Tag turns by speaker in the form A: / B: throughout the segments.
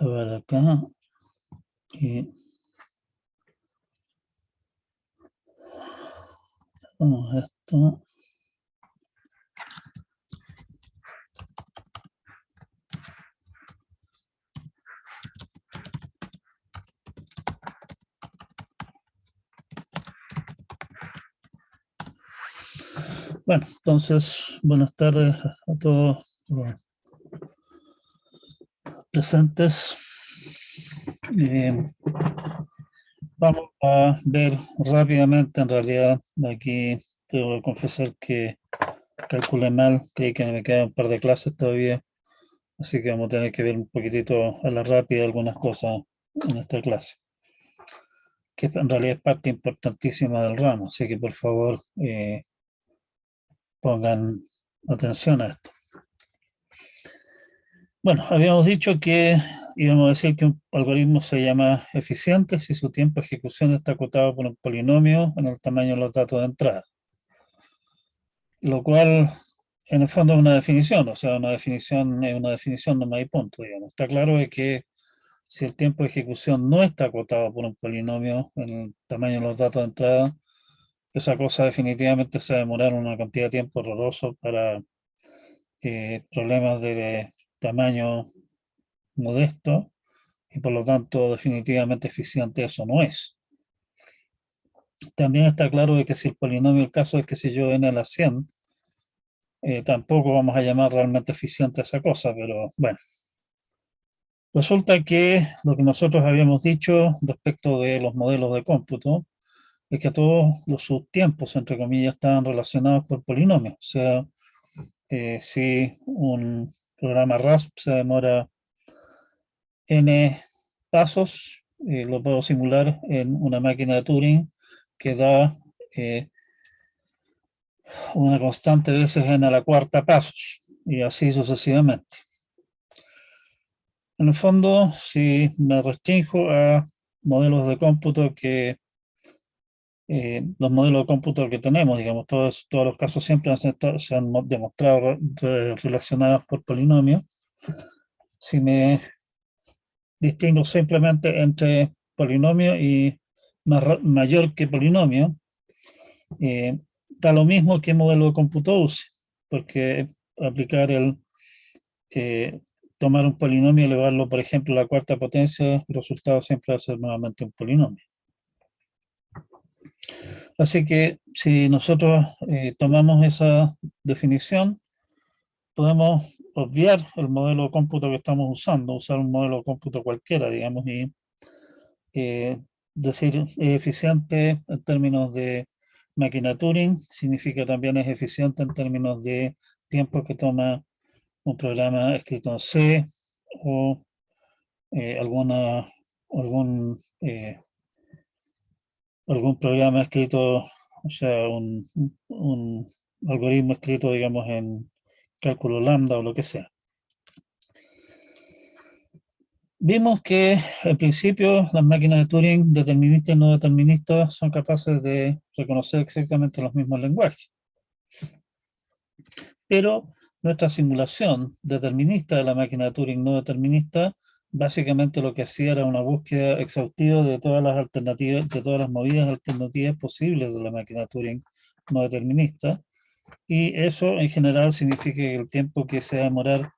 A: A ver acá. Y vamos a esto. Bueno, entonces, buenas tardes a todos los presentes. Vamos a ver rápidamente, en realidad, aquí tengo que confesar que calculé mal, creí que me quedan un par de clases todavía, así que vamos a tener que ver un poquitito a la rápida algunas cosas en esta clase, que en realidad es parte importantísima del ramo, así que por favor pongan atención a esto. Bueno, habíamos dicho que íbamos a decir que un algoritmo se llama eficiente si su tiempo de ejecución está acotado por un polinomio en el tamaño de los datos de entrada. Lo cual, en el fondo, es una definición, o sea, una definición es una definición, no hay punto, digamos. Está claro de que si el tiempo de ejecución no está acotado por un polinomio en el tamaño de los datos de entrada, esa cosa definitivamente se va a demorar una cantidad de tiempo horroroso para problemas de tamaño modesto y por lo tanto definitivamente eficiente eso no es. También está claro de que si el polinomio, el caso es que si yo n a la 100, tampoco vamos a llamar realmente eficiente a esa cosa, pero bueno. Resulta que lo que nosotros habíamos dicho respecto de los modelos de cómputo es que todos los subtiempos, entre comillas, estaban relacionados por polinomios. O sea, si un programa RASP se demora n pasos, lo puedo simular en una máquina de Turing que da una constante de veces n a la cuarta pasos, y así sucesivamente. En el fondo, si me restringo a modelos de cómputo que los modelos de cómputo que tenemos, digamos, todos los casos siempre se han demostrado relacionados por polinomios. Si me distingo simplemente entre polinomio y mayor que polinomio, da lo mismo qué modelo de cómputo use, porque aplicar tomar un polinomio y elevarlo, por ejemplo, a la cuarta potencia, el resultado siempre va a ser nuevamente un polinomio. Así que si nosotros tomamos esa definición, podemos obviar el modelo de cómputo que estamos usando, usar un modelo de cómputo cualquiera, digamos, y decir es eficiente en términos de máquina Turing, significa también es eficiente en términos de tiempo que toma un programa escrito en C o algún programa escrito, o sea, un algoritmo escrito, digamos, en cálculo lambda o lo que sea. Vimos que en principio las máquinas de Turing deterministas y no deterministas son capaces de reconocer exactamente los mismos lenguajes. Pero nuestra simulación determinista de la máquina de Turing no determinista básicamente lo que hacía era una búsqueda exhaustiva de todas las alternativas, de todas las movidas alternativas posibles de la máquina de Turing no determinista, y eso en general significa que el tiempo que se va a demorar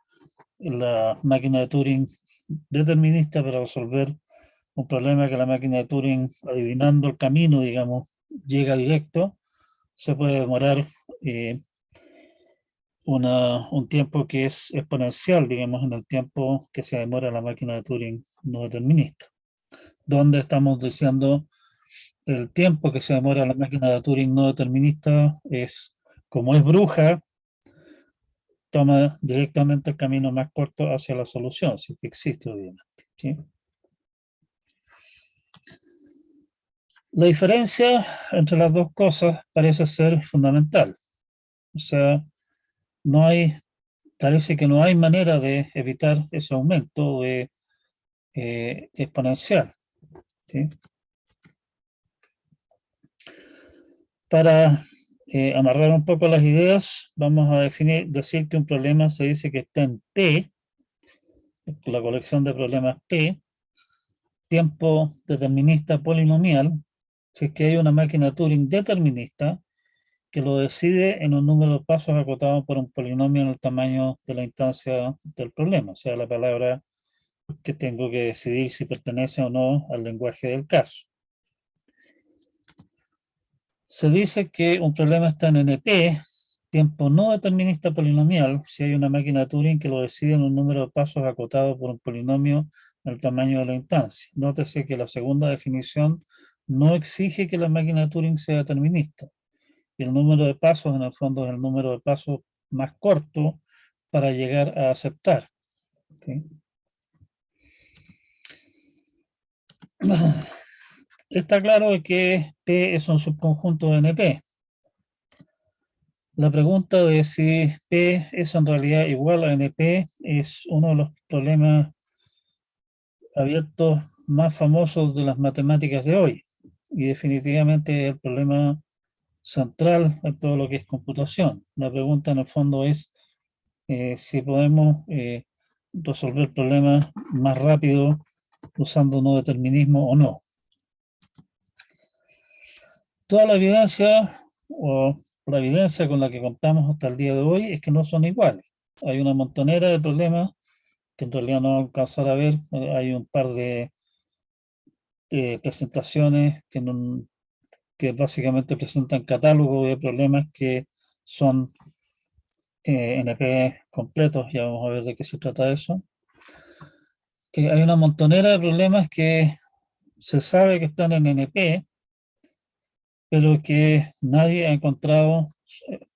A: en la máquina de Turing determinista para resolver un problema que la máquina de Turing, adivinando el camino, digamos, llega directo, se puede demorar un tiempo que es exponencial, digamos, en el tiempo que se demora la máquina de Turing no determinista, donde estamos diciendo el tiempo que se demora la máquina de Turing no determinista es, como es bruja, toma directamente el camino más corto hacia la solución, si que existe, obviamente, ¿sí? La diferencia entre las dos cosas parece ser fundamental. O sea, parece que no hay manera de evitar ese aumento de exponencial, ¿sí? Para amarrar un poco las ideas, vamos a decir que un problema se dice que está en T la colección de problemas P, tiempo determinista polinomial, si es que hay una máquina Turing determinista que lo decide en un número de pasos acotado por un polinomio en el tamaño de la instancia del problema, o sea, la palabra que tengo que decidir si pertenece o no al lenguaje del caso. Se dice que un problema está en NP, tiempo no determinista polinomial, si hay una máquina Turing que lo decide en un número de pasos acotado por un polinomio en el tamaño de la instancia. Nótese que la segunda definición no exige que la máquina Turing sea determinista. Y el número de pasos, en el fondo, es el número de pasos más corto para llegar a aceptar. ¿Sí? Está claro que P es un subconjunto de NP. La pregunta de si P es en realidad igual a NP es uno de los problemas abiertos más famosos de las matemáticas de hoy. Y definitivamente el problema central en todo lo que es computación. La pregunta en el fondo es si podemos resolver problemas más rápido usando no determinismo o no. Toda la evidencia o la evidencia con la que contamos hasta el día de hoy es que no son iguales. Hay una montonera de problemas que en realidad no vamos a alcanzar a ver. Hay un par de presentaciones que básicamente presentan catálogos de problemas que son NP completos. Ya vamos a ver de qué se trata eso. Hay una montonera de problemas que se sabe que están en NP, pero que nadie ha encontrado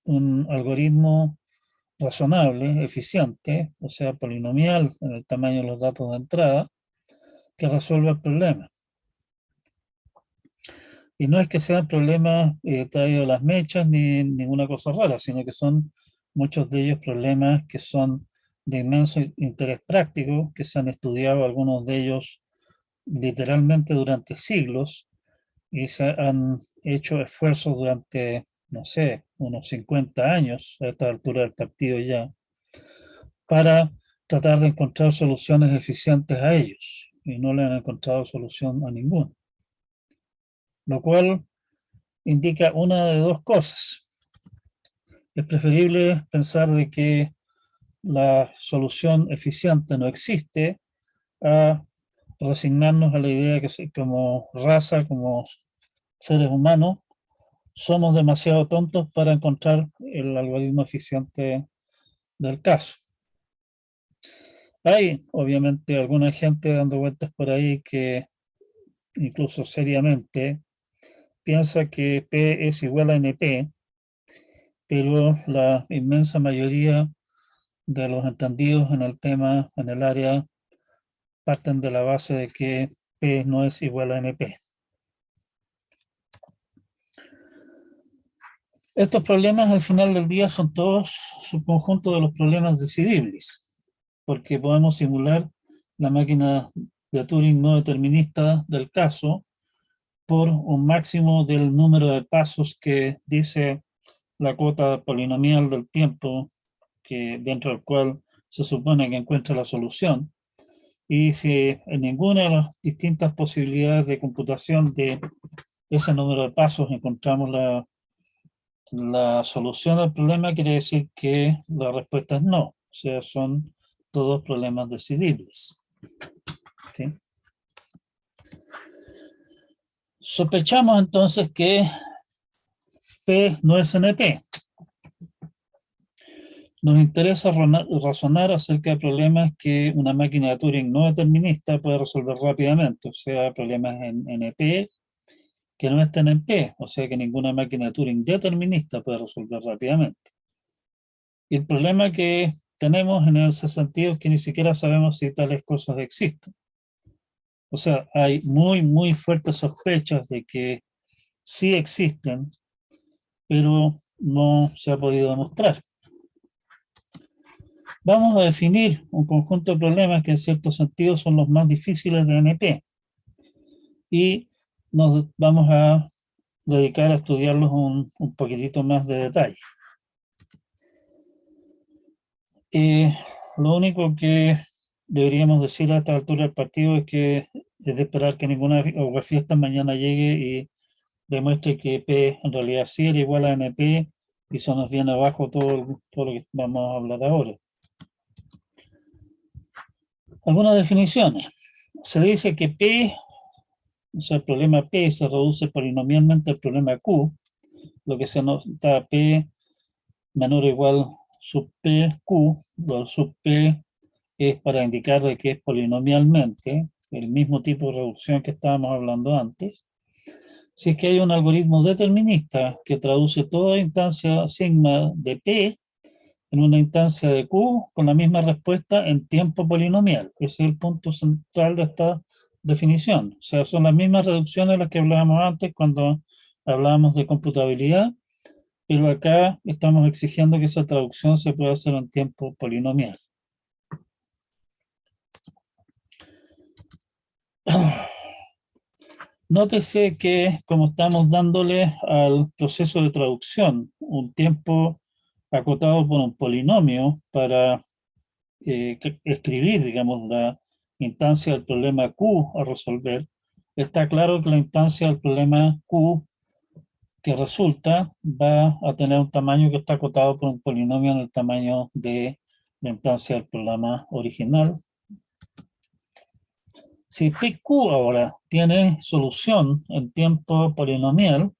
A: un algoritmo razonable, eficiente, o sea, polinomial en el tamaño de los datos de entrada, que resuelva el problema. Y no es que sean problemas traídos de las mechas ni ninguna cosa rara, sino que son muchos de ellos problemas que son de inmenso interés práctico, que se han estudiado algunos de ellos literalmente durante siglos y se han hecho esfuerzos durante, no sé, unos 50 años a esta altura del partido ya, para tratar de encontrar soluciones eficientes a ellos, y no le han encontrado solución a ninguno. Lo cual indica una de dos cosas. Es preferible pensar de que la solución eficiente no existe a resignarnos a la idea que como raza, como seres humanos, somos demasiado tontos para encontrar el algoritmo eficiente del caso. Hay, obviamente, alguna gente dando vueltas por ahí que, incluso seriamente, piensa que P es igual a NP, pero la inmensa mayoría de los entendidos en el tema, en el área, parten de la base de que P no es igual a NP. Estos problemas al final del día son todos subconjuntos de los problemas decidibles, porque podemos simular la máquina de Turing no determinista del caso por un máximo del número de pasos que dice la cuota polinomial del tiempo que dentro del cual se supone que encuentra la solución. Y si en ninguna de las distintas posibilidades de computación de ese número de pasos encontramos la solución al problema, quiere decir que la respuesta es no. O sea, son todos problemas decidibles. ¿Sí? Sospechamos entonces que P no es NP. Nos interesa razonar acerca de problemas que una máquina de Turing no determinista puede resolver rápidamente, o sea, problemas en NP que no estén en P, o sea que ninguna máquina de Turing determinista puede resolver rápidamente. Y el problema que tenemos en ese sentido es que ni siquiera sabemos si tales cosas existen. O sea, hay muy fuertes sospechas de que sí existen, pero no se ha podido demostrar. Vamos a definir un conjunto de problemas que en cierto sentido son los más difíciles de NP y nos vamos a dedicar a estudiarlos un poquitito más de detalle. Lo único que deberíamos decir a esta altura del partido es que es de esperar que ninguna aguafiesta mañana llegue y demuestre que P en realidad sí era igual a NP y eso nos viene abajo todo lo que vamos a hablar ahora. Algunas definiciones. Se dice que P, o sea, el problema P se reduce polinomialmente al problema Q, lo que se nota P menor o igual sub P Q, o sub P es para indicar de que es polinomialmente el mismo tipo de reducción que estábamos hablando antes. Si es que hay un algoritmo determinista que traduce toda instancia sigma de P en una instancia de Q con la misma respuesta en tiempo polinomial. Ese es el punto central de esta definición. O sea, son las mismas reducciones de las que hablábamos antes cuando hablábamos de computabilidad, pero acá estamos exigiendo que esa traducción se pueda hacer en tiempo polinomial. Nótese que como estamos dándole al proceso de traducción un tiempo acotado por un polinomio para escribir, digamos, la instancia del problema Q a resolver, está claro que la instancia del problema Q que resulta va a tener un tamaño que está acotado por un polinomio en el tamaño de la instancia del problema original. Si PQ ahora tiene solución en tiempo polinomial,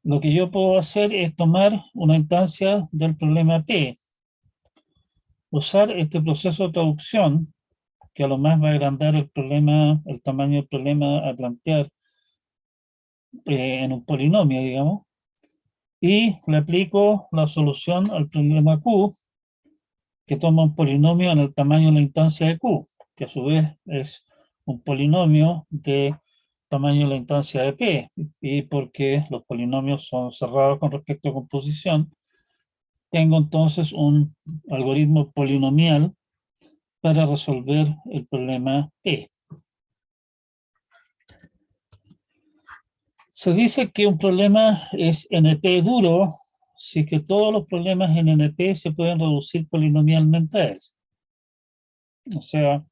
A: lo que yo puedo hacer es tomar una instancia del problema P, usar este proceso de traducción, que a lo más va a agrandar el problema, el tamaño del problema a plantear en un polinomio, digamos, y le aplico la solución al problema Q, que toma un polinomio en el tamaño de la instancia de Q, que a su vez es un polinomio de tamaño de la instancia de P, y porque los polinomios son cerrados con respecto a composición, tengo entonces un algoritmo polinomial para resolver el problema P. Se dice que un problema es NP duro si que todos los problemas en NP se pueden reducir polinomialmente a él. O sea,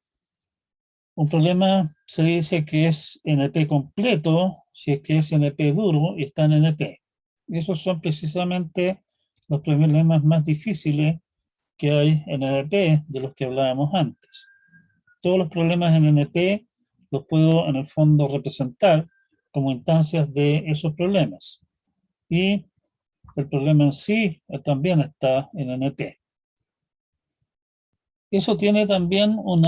A: un problema se dice que es NP completo si es que es NP duro y está en NP. Y esos son precisamente los problemas más difíciles que hay en NP de los que hablábamos antes. Todos los problemas en NP los puedo en el fondo representar como instancias de esos problemas. Y el problema en sí también está en NP. Eso tiene también un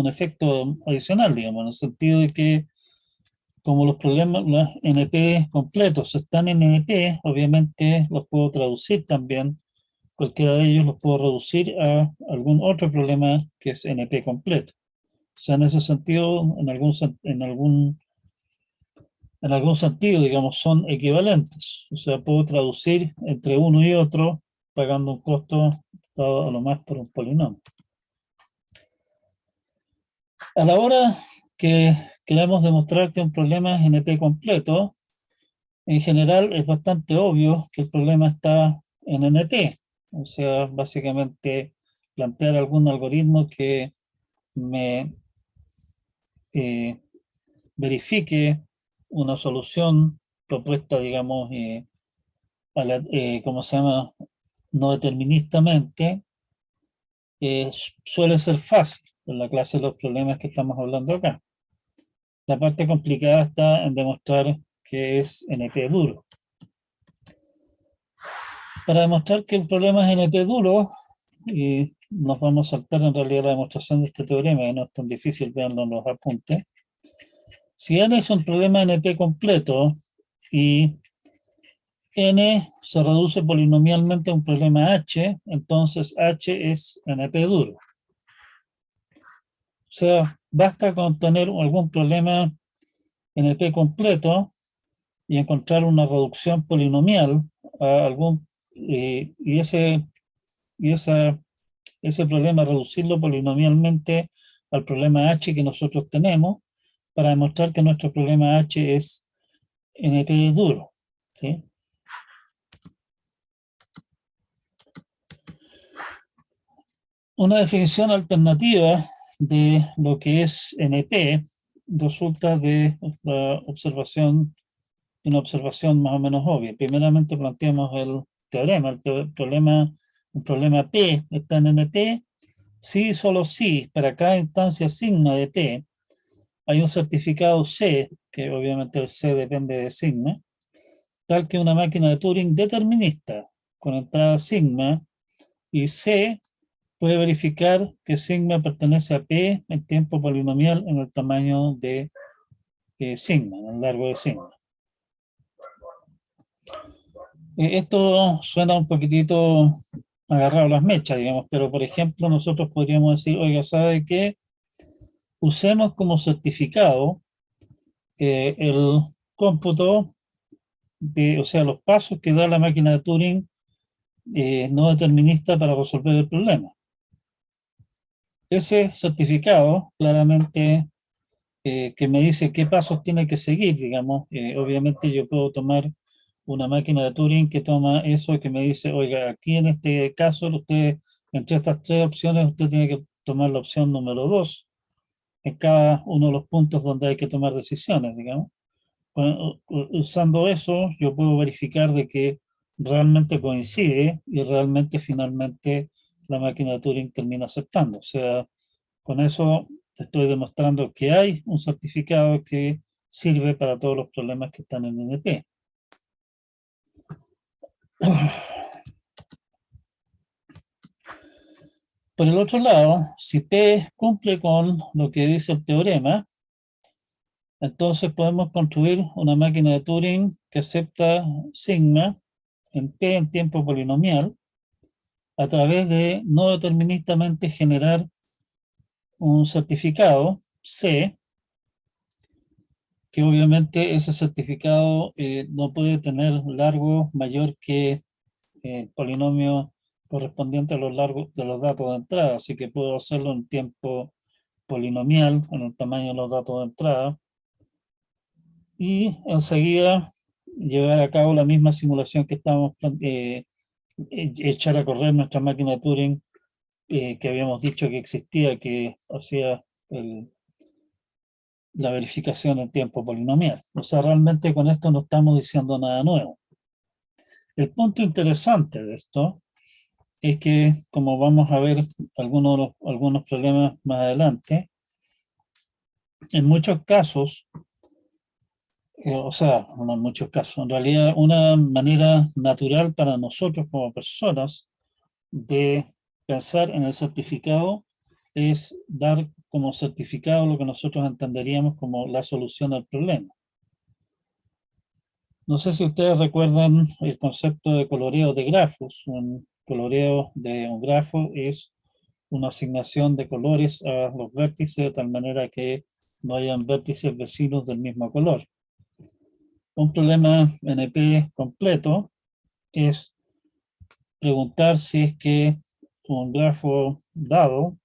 A: efecto adicional, digamos, en el sentido de que como los problemas, los NP completos están en NP, obviamente los puedo traducir también, cualquiera de ellos los puedo reducir a algún otro problema que es NP completo. O sea, en ese sentido, en algún sentido, digamos, son equivalentes. O sea, puedo traducir entre uno y otro pagando un costo dado a lo más por un polinomio. A la hora que queremos demostrar que un problema es NP completo, en general es bastante obvio que el problema está en NP. O sea, básicamente plantear algún algoritmo que me verifique una solución propuesta, digamos, ¿cómo se llama? No deterministamente, suele ser fácil en la clase de los problemas que estamos hablando acá. La parte complicada está en demostrar que es NP duro. Para demostrar que el problema es NP duro, y nos vamos a saltar en realidad la demostración de este teorema, que no es tan difícil verlo en los apuntes. Si N es un problema NP completo y N se reduce polinomialmente a un problema H, entonces H es NP duro. O sea, basta con tener algún problema NP completo y encontrar una reducción polinomial a algún, y ese problema reducirlo polinomialmente al problema H que nosotros tenemos para demostrar que nuestro problema H es NP duro, ¿sí? Una definición alternativa de lo que es NP resulta de una observación más o menos obvia. Primeramente planteamos el teorema, un problema P está en NP, sí, solo sí, para cada instancia sigma de P hay un certificado C, que obviamente el C depende de sigma, tal que una máquina de Turing determinista con entrada sigma y C puede verificar que sigma pertenece a P en tiempo polinomial en el tamaño de sigma, en el largo de sigma. Esto suena un poquitito agarrado a las mechas, digamos, pero por ejemplo nosotros podríamos decir, oiga, ¿sabe qué? Usemos como certificado el cómputo de, o sea, los pasos que da la máquina de Turing no determinista para resolver el problema. Ese certificado claramente que me dice qué pasos tiene que seguir, digamos, obviamente yo puedo tomar una máquina de Turing que toma eso y que me dice, oiga, aquí en este caso, usted, entre estas tres opciones, usted tiene que tomar la opción número 2 en cada uno de los puntos donde hay que tomar decisiones, digamos. Usando eso, yo puedo verificar de que realmente coincide y realmente finalmente la máquina de Turing termina aceptando. O sea, con eso estoy demostrando que hay un certificado que sirve para todos los problemas que están en NP. Por el otro lado, si P cumple con lo que dice el teorema, entonces podemos construir una máquina de Turing que acepta sigma en P en tiempo polinomial a través de no deterministamente generar un certificado C, que obviamente ese certificado no puede tener largo mayor que el polinomio correspondiente a los largos de los datos de entrada, así que puedo hacerlo en tiempo polinomial, en el tamaño de los datos de entrada, y enseguida llevar a cabo la misma simulación que estamos echar a correr nuestra máquina de Turing que habíamos dicho que existía, que hacía la verificación en tiempo polinomial. O sea, realmente con esto no estamos diciendo nada nuevo. El punto interesante de esto es que, como vamos a ver algunos problemas más adelante, en muchos casos, o sea, no en muchos casos, en realidad una manera natural para nosotros como personas de pensar en el certificado es dar como certificado lo que nosotros entenderíamos como la solución al problema. No sé si ustedes recuerdan el concepto de coloreo de grafos. Un coloreo de un grafo es una asignación de colores a los vértices de tal manera que no hayan vértices vecinos del mismo color. Un problema NP completo es preguntar si es que un grafo dado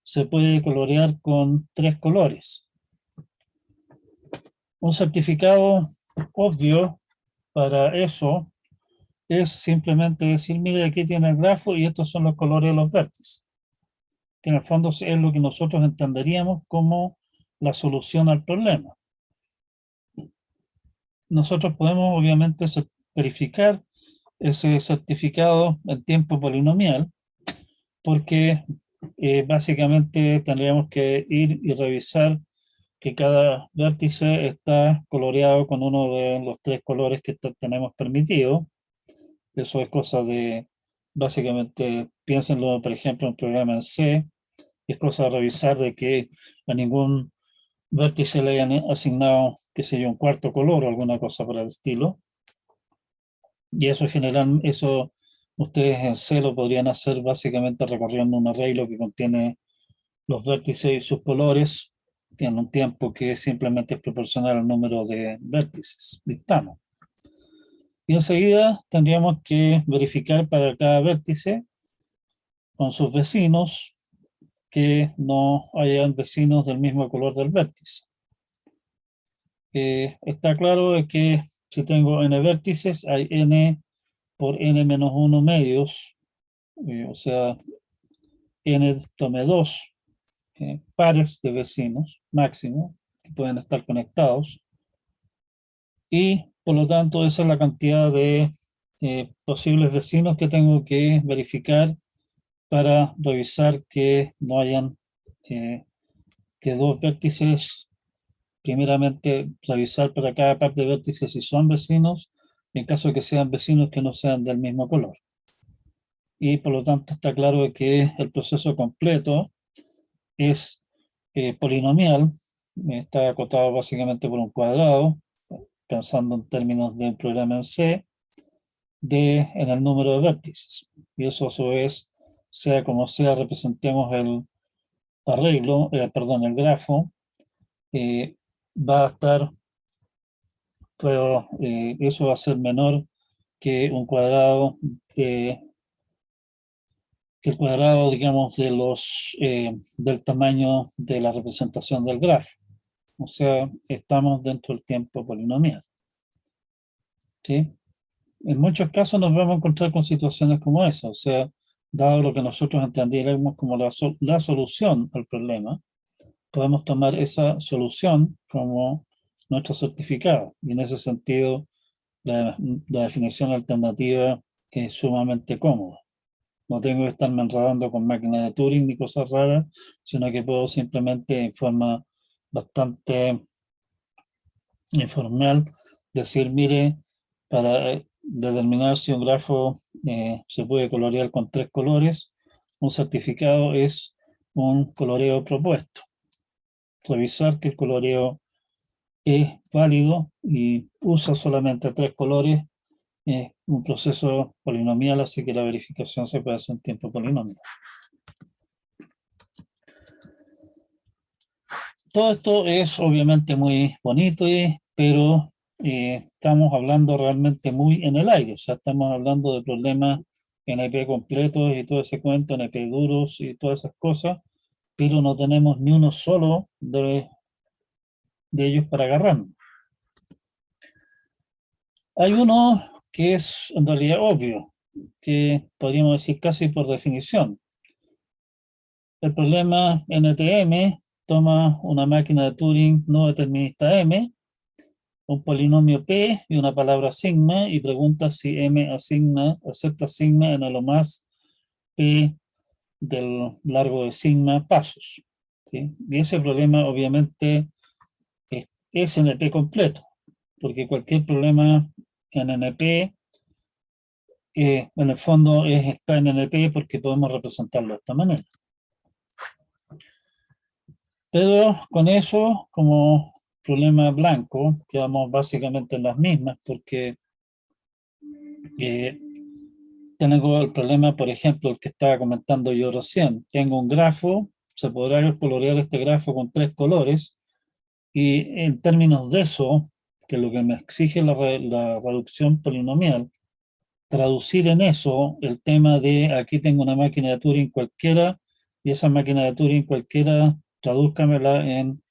A: se puede colorear con tres colores. Un certificado obvio para eso es simplemente decir, mire, aquí tiene el grafo y estos son los colores de los vértices, que en el fondo es lo que nosotros entenderíamos como la solución al problema. Nosotros podemos obviamente verificar ese certificado en tiempo polinomial, porque básicamente tendríamos que ir y revisar que cada vértice está coloreado con uno de los tres colores que tenemos permitido. Eso es cosa de, básicamente, piénsenlo, por ejemplo, en un programa en C, es cosa de revisar de que a ningún vértice le hayan asignado, qué sé yo, un cuarto color o alguna cosa por el estilo. Y eso general, eso ustedes en C lo podrían hacer básicamente recorriendo un arreglo que contiene los vértices y sus colores en un tiempo que simplemente es proporcional al número de vértices. Listamos. Y enseguida tendríamos que verificar para cada vértice con sus vecinos que no hayan vecinos del mismo color del vértice. Está claro que si tengo n vértices, hay n por n menos 1 medios, o sea, n tome 2 pares de vecinos máximo que pueden estar conectados, y por lo tanto esa es la cantidad de posibles vecinos que tengo que verificar para revisar que no hayan que dos vértices, primeramente revisar para cada par de vértices si son vecinos, en caso de que sean vecinos que no sean del mismo color. Y por lo tanto está claro que el proceso completo es polinomial, está acotado básicamente por un cuadrado, pensando en términos del programa en C, en el número de vértices. Y eso a su vez, sea como sea, representemos el arreglo, perdón, el grafo, va a estar, pero eso va a ser menor que un cuadrado de que el cuadrado, digamos, del tamaño de la representación del grafo. O sea, estamos dentro del tiempo polinomial. ¿Sí? En muchos casos nos vamos a encontrar con situaciones como esa. O sea, dado lo que nosotros entendiéramos como la solución al problema, podemos tomar esa solución como nuestro certificado. Y en ese sentido, la definición alternativa es sumamente cómoda. No tengo que estarme enredando con máquinas de Turing ni cosas raras, sino que puedo simplemente en forma bastante informal decir, mire, para determinar si un grafo se puede colorear con 3 colores, un certificado es un coloreo propuesto. Revisar que el coloreo es válido y usa solamente 3 colores, es un proceso polinomial, así que la verificación se puede hacer en tiempo polinomial. Todo esto es obviamente muy bonito, pero estamos hablando realmente muy en el aire. O sea, estamos hablando de problemas NP completos y todo ese cuento, NP duros y todas esas cosas, pero no tenemos ni uno solo de ellos para agarrarnos. Hay uno que es en realidad obvio, que podríamos decir casi por definición. El problema NTM toma una máquina de Turing no determinista M, un polinomio P y una palabra sigma, y pregunta si M acepta sigma en lo más P del largo de sigma pasos. ¿Sí? Y ese problema obviamente es NP completo, porque cualquier problema en NP en el fondo está en NP porque podemos representarlo de esta manera. Pero con eso, como problema blanco, quedamos básicamente en las mismas, porque tengo el problema, por ejemplo, el que estaba comentando yo recién. Tengo un grafo, se podrá colorear este grafo con 3 colores, y en términos de eso, que es lo que me exige la reducción polinomial, traducir en eso el tema de aquí tengo una máquina de Turing cualquiera, y esa máquina de Turing cualquiera, tradúzcamela en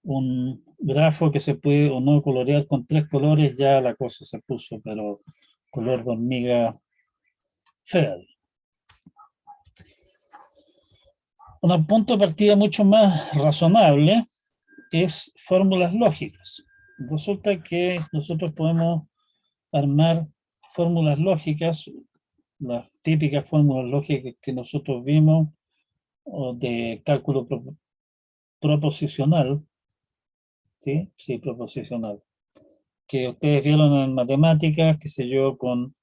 A: un grafo que se puede o no colorear con 3 colores, ya la cosa se puso, pero color de hormiga fea. Un punto de partida mucho más razonable es fórmulas lógicas. Resulta que nosotros podemos armar fórmulas lógicas, las típicas fórmulas lógicas que nosotros vimos, o de cálculo proposicional, ¿sí? Sí, proposicional, que ustedes vieron en matemáticas, qué sé yo, con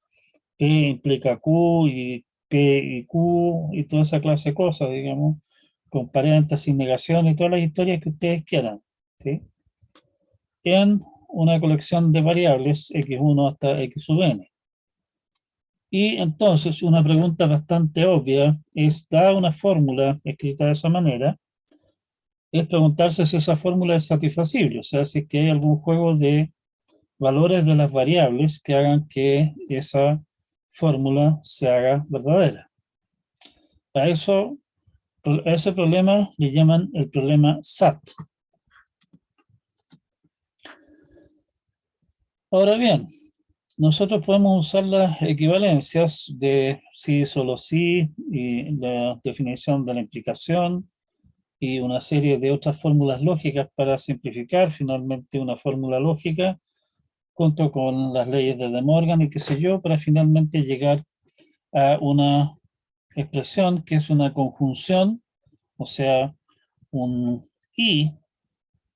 A: P implica Q y P y Q y toda esa clase de cosas, digamos, con paréntesis, negación y todas las historias que ustedes quieran, ¿sí? En una colección de variables x1 hasta x sub n. Y entonces una pregunta bastante obvia es, dada una fórmula escrita de esa manera, es preguntarse si esa fórmula es satisfacible, o sea, si es que hay algún juego de valores de las variables que hagan que esa fórmula se haga verdadera. A eso, a ese problema le llaman el problema SAT. Ahora bien, Nosotros podemos usar las equivalencias de sí, solo sí, y la definición de la implicación, y una serie de otras fórmulas lógicas para simplificar finalmente una fórmula lógica, junto con las leyes de De Morgan y qué sé yo, para finalmente llegar a una expresión que es una conjunción, o sea, un I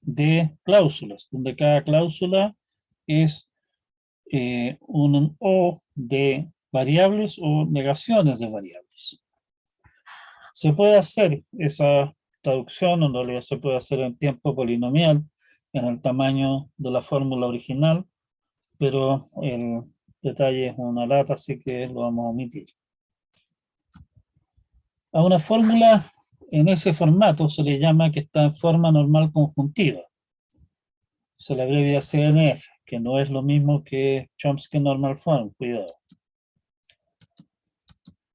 A: de cláusulas, donde cada cláusula es un O de variables o negaciones de variables. Se puede hacer esa traducción, en realidad se puede hacer en tiempo polinomial, en el tamaño de la fórmula original, pero el detalle es una lata, así que lo vamos a omitir. A una fórmula en ese formato se le llama que está en forma normal conjuntiva. Se le abrevia CNF, que no es lo mismo que Chomsky Normal Form, cuidado.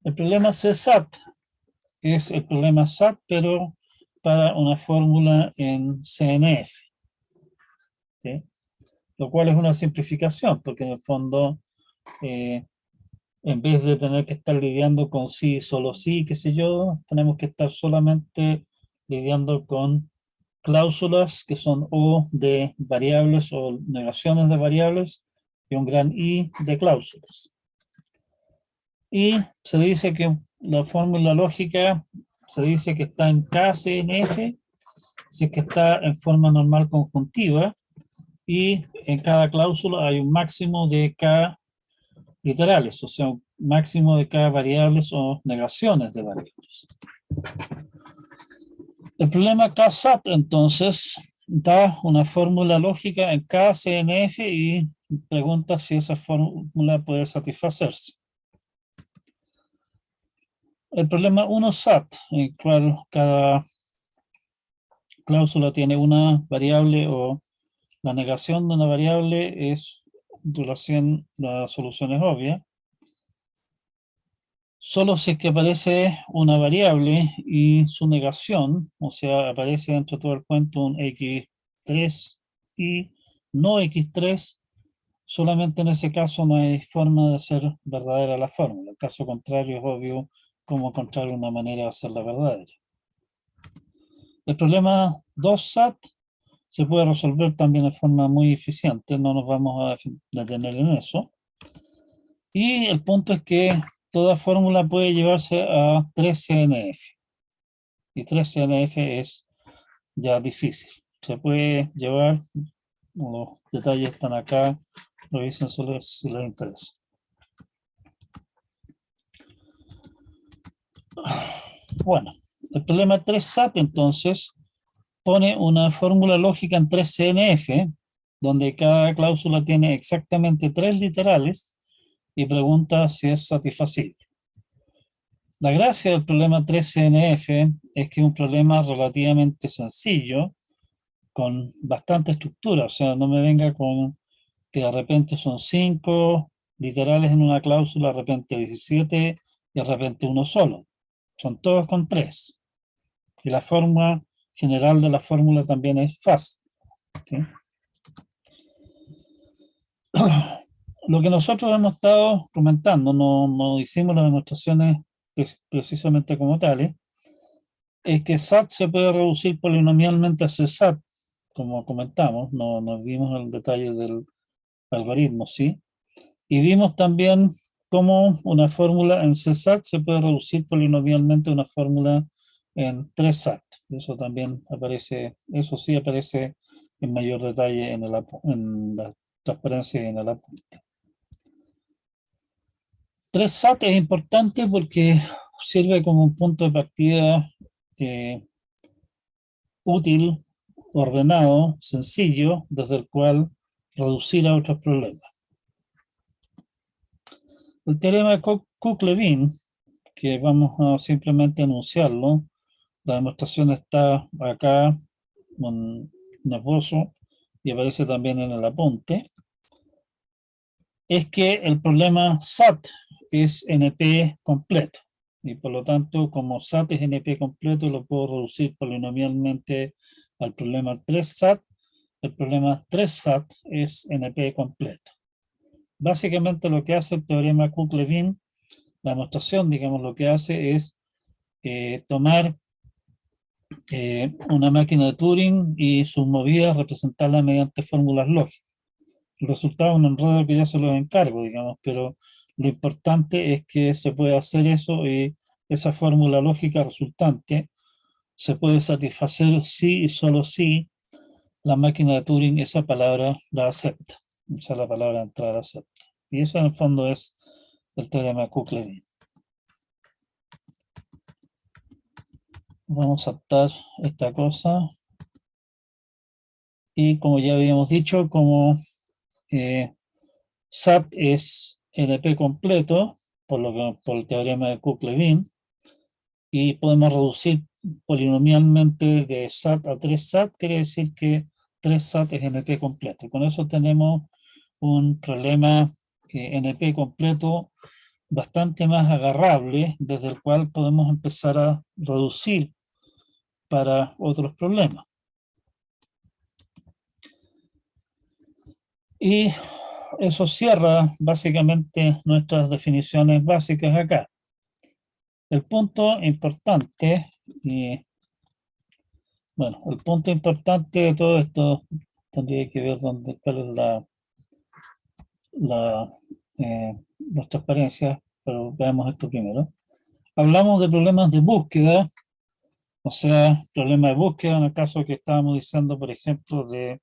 A: El problema CSAT es el problema SAT, pero para una fórmula en CNF, ¿sí? Lo cual es una simplificación, porque en el fondo, en vez de tener que estar lidiando con sí, solo sí, qué sé yo, tenemos que estar solamente lidiando con cláusulas que son O de variables o negaciones de variables y un gran I de cláusulas. Y se dice que la fórmula lógica se dice que está en KCNF, si es que está en forma normal conjuntiva, y en cada cláusula hay un máximo de K literales, o sea, un máximo de K variables o negaciones de variables. El problema KSAT, entonces, da una fórmula lógica en KCNF y pregunta si esa fórmula puede satisfacerse. El problema 1 SAT, en el cual cada cláusula tiene una variable o la negación de una variable es duración, la solución es obvia. Solo si es que aparece una variable y su negación, o sea, aparece dentro de todo el cuento un x3 y no x3, solamente en ese caso no hay forma de hacer verdadera la fórmula. En caso contrario, es obvio cómo encontrar una manera de hacerla verdadera. El problema 2 SAT se puede resolver también de forma muy eficiente, no nos vamos a detener en eso. Y el punto es que toda fórmula puede llevarse a 3 CNF. Y 3 CNF es ya difícil. Se puede llevar, los detalles están acá, revisen solo si les interesa. Bueno, el problema 3 SAT entonces pone una fórmula lógica en 3 CNF, donde cada cláusula tiene exactamente 3 literales y pregunta si es satisfacible. La gracia del problema 3CNF es que es un problema relativamente sencillo, con bastante estructura, o sea, no me venga con que de repente son 5 literales en una cláusula, de repente 17 y de repente uno solo. Son todos con 3. Y la forma general de la fórmula también es fácil, ¿sí? Lo que nosotros hemos estado comentando, no hicimos las demostraciones precisamente como tales, es que SAT se puede reducir polinomialmente a CSAT, como comentamos, no vimos el detalle del algoritmo, ¿sí? Y vimos también cómo una fórmula en CSAT se puede reducir polinomialmente a una fórmula en 3SAT. Eso también aparece, eso sí aparece en mayor detalle en la transparencia y en el apunte. 3SAT es importante porque sirve como un punto de partida útil, ordenado, sencillo, desde el cual reducir a otros problemas. El teorema de Cook-Levin, que vamos a simplemente enunciarlo, la demostración está acá en esbozo y aparece también en el apunte, es que el problema SAT es NP completo. Y por lo tanto, como SAT es NP completo, lo puedo reducir polinomialmente al problema 3 SAT. El problema 3 SAT es NP completo. Básicamente lo que hace el teorema Cook-Levin, la demostración, digamos, lo que hace es tomar una máquina de Turing y sus movidas representarlas mediante fórmulas lógicas. El resultado es un enredo que ya se lo encargo, digamos, pero lo importante es que se puede hacer eso y esa fórmula lógica resultante se puede satisfacer si y solo si la máquina de Turing esa palabra la acepta. Esa es la palabra de entrada acepta. Y eso en el fondo es el teorema Cook-Levin. Vamos a saltar esta cosa. Y como ya habíamos dicho, como SAT es NP completo, por el teorema de Cook-Levin, y podemos reducir polinomialmente de SAT a 3 SAT, quiere decir que 3 SAT es NP completo. Y con eso tenemos un problema NP completo bastante más agarrable, desde el cual podemos empezar a reducir para otros problemas. Y eso cierra básicamente nuestras definiciones básicas acá. El punto importante, bueno, el punto importante de todo esto, tendría que ver cuál es las transparencias, pero veamos esto primero. Hablamos de problemas de búsqueda, o sea, problemas de búsqueda en el caso que estábamos diciendo, por ejemplo, de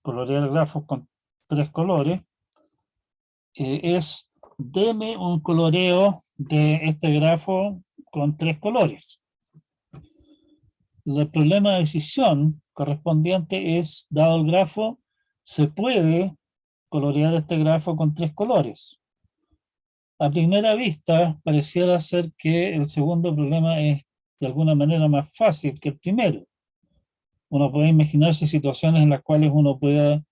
A: colorear grafos con 3 colores, es deme un coloreo de este grafo con 3 colores. El problema de decisión correspondiente es, dado el grafo, se puede colorear este grafo con 3 colores. A primera vista, pareciera ser que el segundo problema es de alguna manera más fácil que el primero. Uno puede imaginarse situaciones en las cuales uno pueda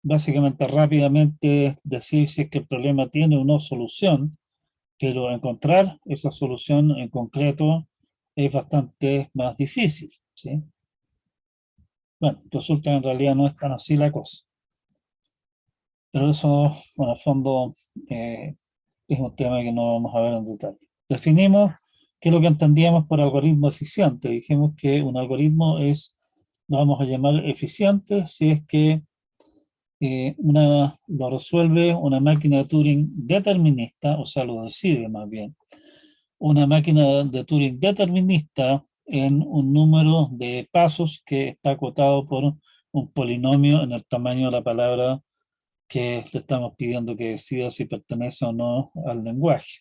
A: básicamente rápidamente decir si es que el problema tiene o no solución, pero encontrar esa solución en concreto es bastante más difícil, ¿sí? Bueno, resulta que en realidad no es tan así la cosa. Pero eso, bueno, a fondo es un tema que no vamos a ver en detalle. Definimos qué es lo que entendíamos por algoritmo eficiente. Dijimos que un algoritmo es, lo vamos a llamar eficiente, si es que lo resuelve una máquina de Turing determinista, o sea, lo decide más bien. Una máquina de Turing determinista en un número de pasos que está acotado por un polinomio en el tamaño de la palabra que le estamos pidiendo que decida si pertenece o no al lenguaje.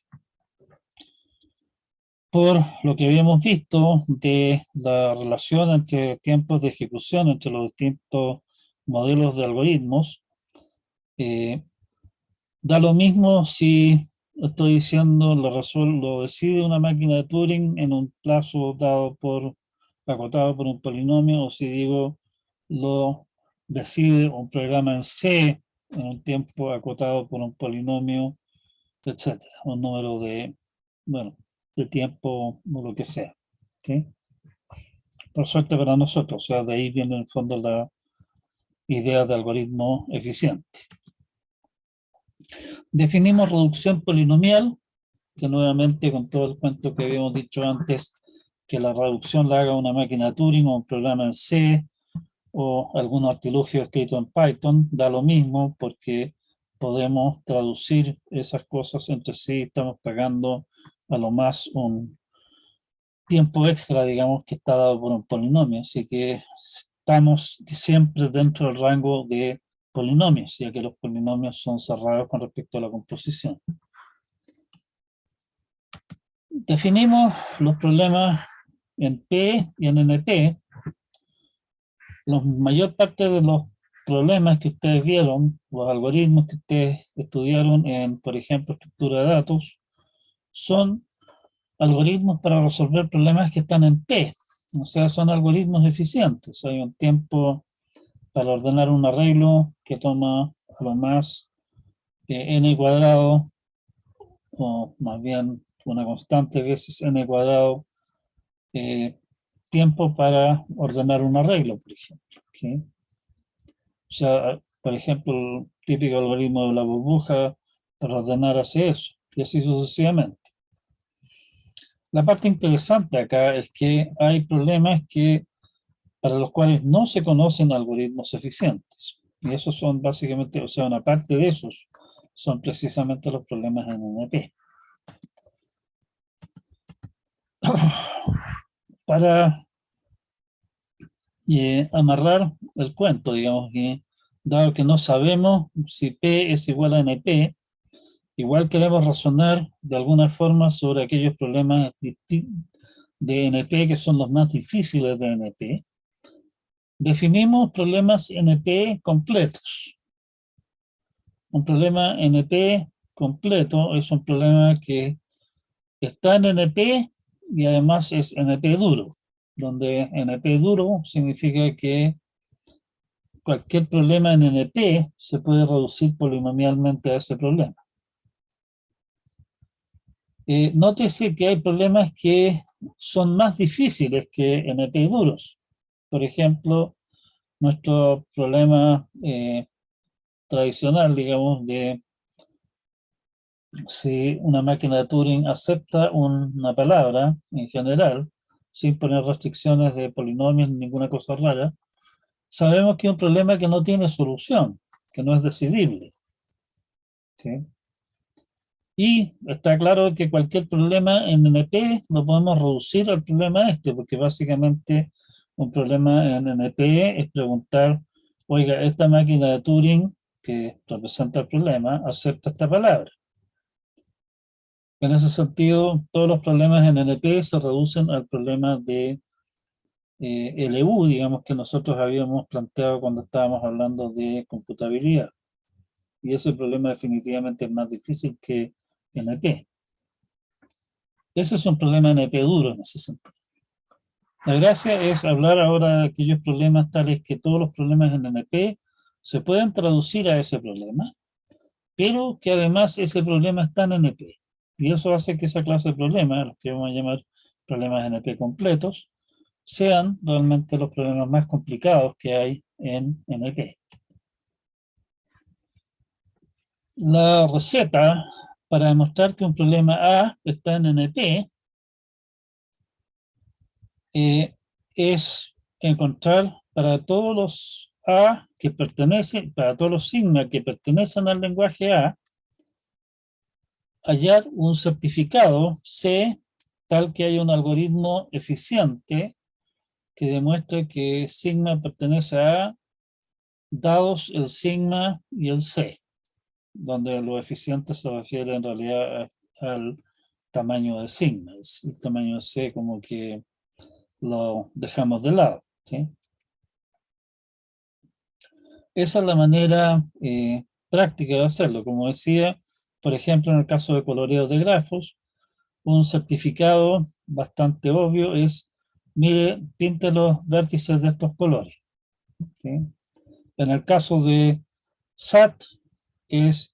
A: Por lo que habíamos visto de la relación entre tiempos de ejecución entre los distintos modelos de algoritmos, da lo mismo si estoy diciendo lo decide una máquina de Turing en un plazo acotado por un polinomio, o si digo lo decide un programa en C en un tiempo acotado por un polinomio, etcétera, un número bueno, de tiempo o lo que sea, ¿sí? Por suerte para nosotros, o sea, de ahí viene en el fondo la idea de algoritmo eficiente. Definimos reducción polinomial, que nuevamente con todo el cuento que habíamos dicho antes, que la reducción la haga una máquina de Turing o un programa en C o algún artilugio escrito en Python, da lo mismo porque podemos traducir esas cosas entre sí, estamos pagando a lo más un tiempo extra, digamos, que está dado por un polinomio, así que estamos siempre dentro del rango de polinomios, ya que los polinomios son cerrados con respecto a la composición. Definimos los problemas en P y en NP. La mayor parte de los problemas que ustedes vieron, los algoritmos que ustedes estudiaron en, por ejemplo, estructura de datos, son algoritmos para resolver problemas que están en P. O sea, son algoritmos eficientes. Hay un tiempo para ordenar un arreglo que toma a lo más n cuadrado, o más bien una constante veces n cuadrado, tiempo para ordenar un arreglo, por ejemplo, ¿sí? O sea, por ejemplo, el típico algoritmo de la burbuja para ordenar hacia eso, y así sucesivamente. La parte interesante acá es que hay problemas para los cuales no se conocen algoritmos eficientes. Y esos son básicamente, o sea, una parte de esos son precisamente los problemas en NP. Para amarrar el cuento, digamos que, dado que no sabemos si P es igual a NP, igual queremos razonar de alguna forma sobre aquellos problemas de NP que son los más difíciles de NP. Definimos problemas NP completos. Un problema NP completo es un problema que está en NP y además es NP duro, donde NP duro significa que cualquier problema en NP se puede reducir polinomialmente a ese problema. Nótese que hay problemas que son más difíciles que NP duros. Por ejemplo, nuestro problema tradicional, digamos, de si una máquina de Turing acepta una palabra en general, sin poner restricciones de polinomios ni ninguna cosa rara, sabemos que es un problema que no tiene solución, que no es decidible. ¿Sí? Y está claro que cualquier problema en NP lo podemos reducir al problema este, porque básicamente un problema en NP es preguntar, oiga, esta máquina de Turing que representa el problema, acepta esta palabra. En ese sentido, todos los problemas en NP se reducen al problema de LU, digamos, que nosotros habíamos planteado cuando estábamos hablando de computabilidad. Y ese problema definitivamente es más difícil que NP. Ese es un problema NP duro en ese sentido. La gracia es hablar ahora de aquellos problemas tales que todos los problemas en NP se pueden traducir a ese problema, pero que además ese problema está en NP. Y eso hace que esa clase de problemas, los que vamos a llamar problemas NP completos, sean realmente los problemas más complicados que hay en NP. La receta para demostrar que un problema A está en NP es encontrar para todos los A que pertenecen, para todos los sigma que pertenecen al lenguaje A, hallar un certificado C tal que haya un algoritmo eficiente que demuestre que sigma pertenece a A, dados el sigma y el C, donde lo eficiente se refiere en realidad al tamaño de sigma, el tamaño de C como que lo dejamos de lado, ¿sí? Esa es la manera práctica de hacerlo. Como decía, por ejemplo, en el caso de coloreos de grafos, un certificado bastante obvio es, mire, pinte los vértices de estos colores, ¿sí? En el caso de SAT es,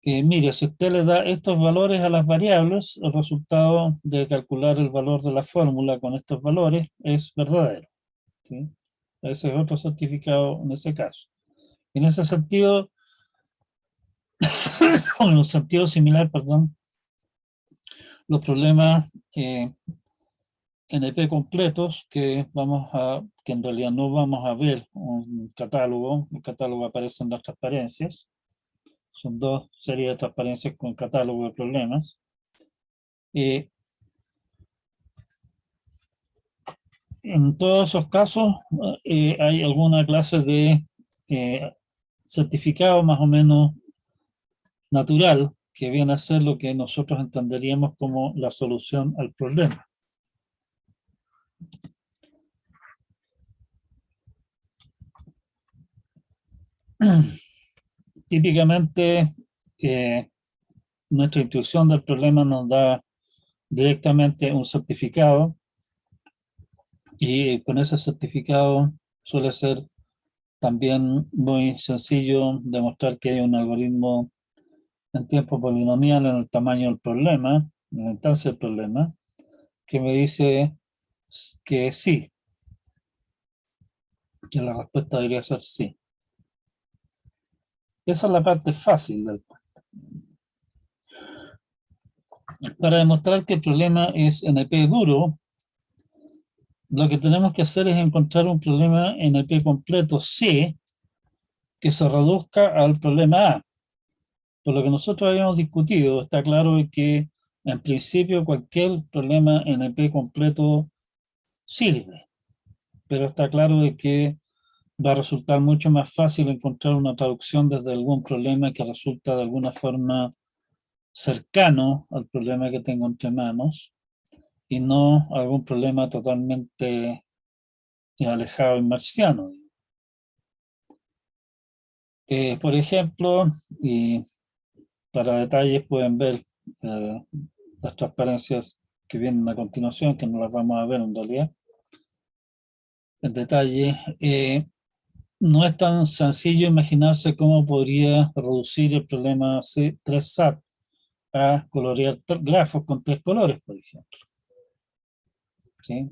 A: mire, si usted le da estos valores a las variables, el resultado de calcular el valor de la fórmula con estos valores es verdadero, ¿sí? Ese es otro certificado en ese caso. En ese sentido, en un sentido similar, perdón, los problemas NP completos que en realidad no vamos a ver un catálogo, el catálogo aparece en las transparencias, son dos series de transparencias con catálogo de problemas. En todos esos casos hay alguna clase de certificado más o menos natural que viene a ser lo que nosotros entenderíamos como la solución al problema. Típicamente, nuestra intuición del problema nos da directamente un certificado y con ese certificado suele ser también muy sencillo demostrar que hay un algoritmo en tiempo polinomial en el tamaño del problema, en la instancia del problema, que me dice que sí, que la respuesta debería ser sí. Esa es la parte fácil del cuento. Para demostrar que el problema es NP duro, lo que tenemos que hacer es encontrar un problema NP completo C que se reduzca al problema A. Por lo que nosotros habíamos discutido, está claro que en principio cualquier problema NP completo sirve, pero está claro de que va a resultar mucho más fácil encontrar una traducción desde algún problema que resulta de alguna forma cercano al problema que tengo entre manos y no algún problema totalmente alejado y marciano. Por ejemplo, y para detalles pueden ver las transparencias que vienen a continuación, que no las vamos a ver en realidad. En detalle, no es tan sencillo imaginarse cómo podría reducir el problema C3SAT a colorear grafos con tres colores, por ejemplo. ¿Sí?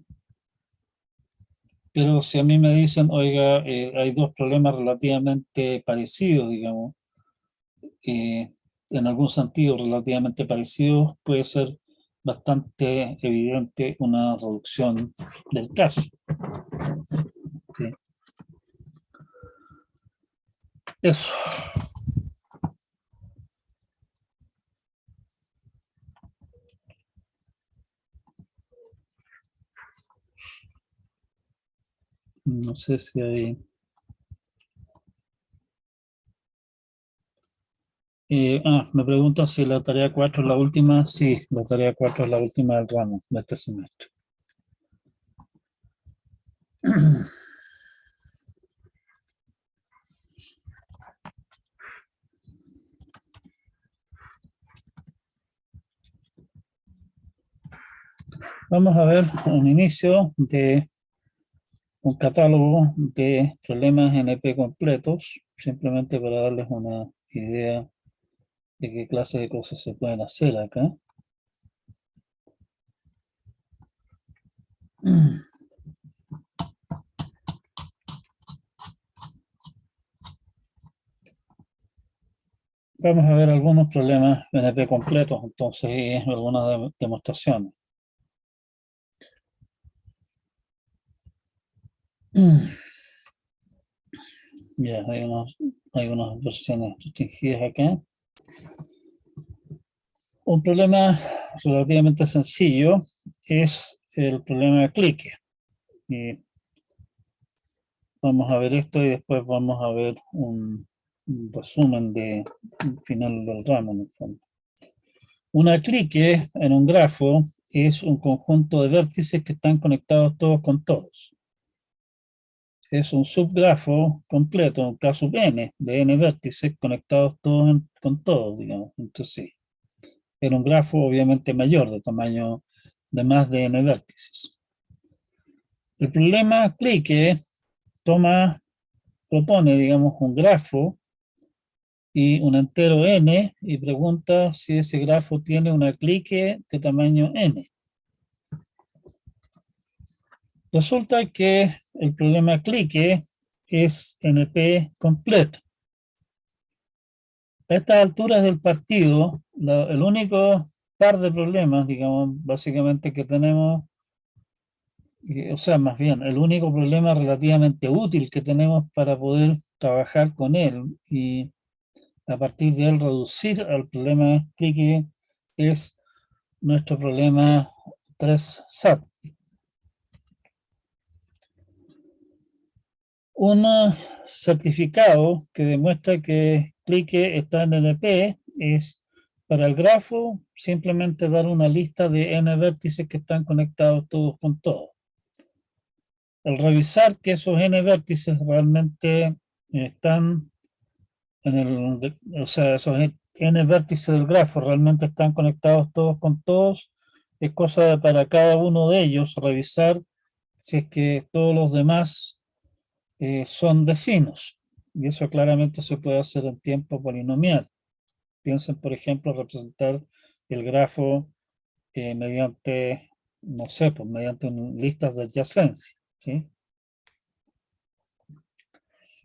A: Pero si a mí me dicen, oiga, hay dos problemas relativamente parecidos, digamos, en algún sentido relativamente parecidos, puede ser bastante evidente una reducción del caso. ¿Sí? Eso. No sé si hay... me preguntan si la tarea 4 es la última. Sí, la tarea 4 es la última del ramo de este semestre. Vamos a ver un inicio de un catálogo de problemas NP completos, simplemente para darles una idea de qué clase de cosas se pueden hacer acá. Vamos a ver algunos problemas NP completos, entonces algunas demostraciones. Ya, hay unas versiones restringidas acá. Un problema relativamente sencillo es el problema de clique. Y vamos a ver esto y después vamos a ver un resumen de final del ramo en el fondo. Una clique en un grafo es un conjunto de vértices que están conectados todos con todos. Es un subgrafo completo, un K sub n, de n vértices conectados todos con todos, digamos. Entonces, en un grafo obviamente mayor, de tamaño de más de n vértices. El problema clique propone, digamos, un grafo y un entero n y pregunta si ese grafo tiene una clique de tamaño n. Resulta que el problema clique es NP completo. A estas alturas del partido, el único par de problemas, digamos, básicamente que tenemos, o sea, más bien, el único problema relativamente útil que tenemos para poder trabajar con él y a partir de él reducir al problema clique es nuestro problema 3SAT. Un certificado que demuestra que clique está en NP es para el grafo simplemente dar una lista de n vértices que están conectados todos con todos. Al revisar que esos n vértices realmente están en el, o sea, esos n vértices del grafo realmente están conectados todos con todos, es cosa de para cada uno de ellos revisar si es que todos los demás son vecinos. Y eso claramente se puede hacer en tiempo polinomial. Piensen, por ejemplo, representar el grafo mediante, no sé, pues mediante listas de adyacencia, ¿sí?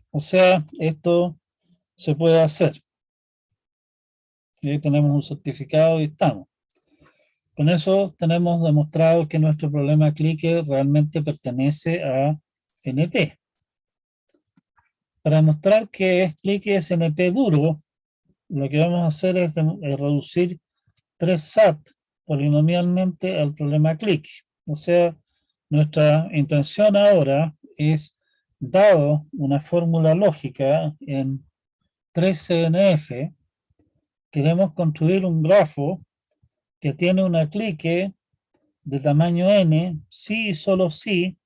A: O sea, esto se puede hacer. Y ahí tenemos un certificado y estamos. Con eso tenemos demostrado que nuestro problema clique realmente pertenece a NP. Para demostrar que clique es NP duro, lo que vamos a hacer es reducir 3 SAT polinomialmente al problema clique. O sea, nuestra intención ahora es, dado una fórmula lógica en 3CNF, queremos construir un grafo que tiene una clique de tamaño n, si y solo si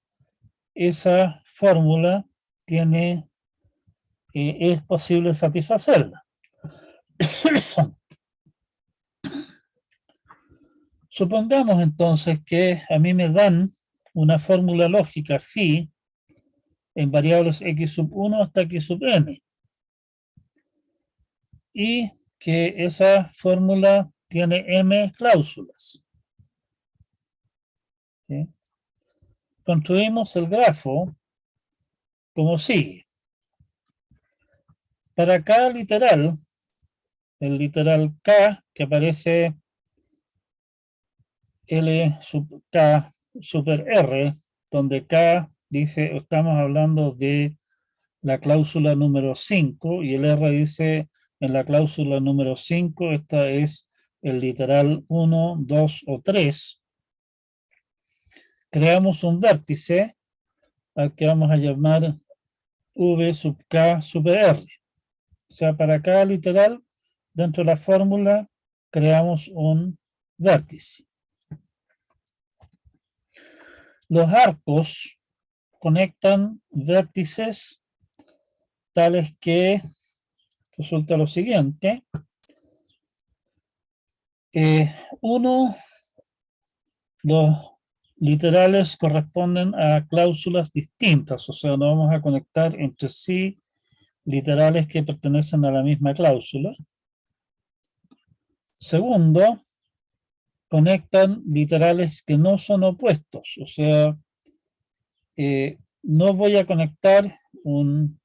A: esa fórmula tiene, es posible satisfacerla. Supongamos entonces que a mí me dan una fórmula lógica phi en variables x sub 1 hasta x sub n, y que esa fórmula tiene m cláusulas. ¿Sí? Construimos el grafo como sigue. Para cada literal, el literal k, que aparece L sub k super R, donde k dice, estamos hablando de la cláusula número 5, y el R dice en la cláusula número 5, esta es el literal 1, 2 o 3. Creamos un vértice al que vamos a llamar V sub k super R. O sea, para cada literal, dentro de la fórmula, creamos un vértice. Los arcos conectan vértices tales que resulta lo siguiente. Uno, los literales corresponden a cláusulas distintas, o sea, no vamos a conectar entre sí literales que pertenecen a la misma cláusula. Segundo, conectan literales que no son opuestos, o sea, no voy a conectar un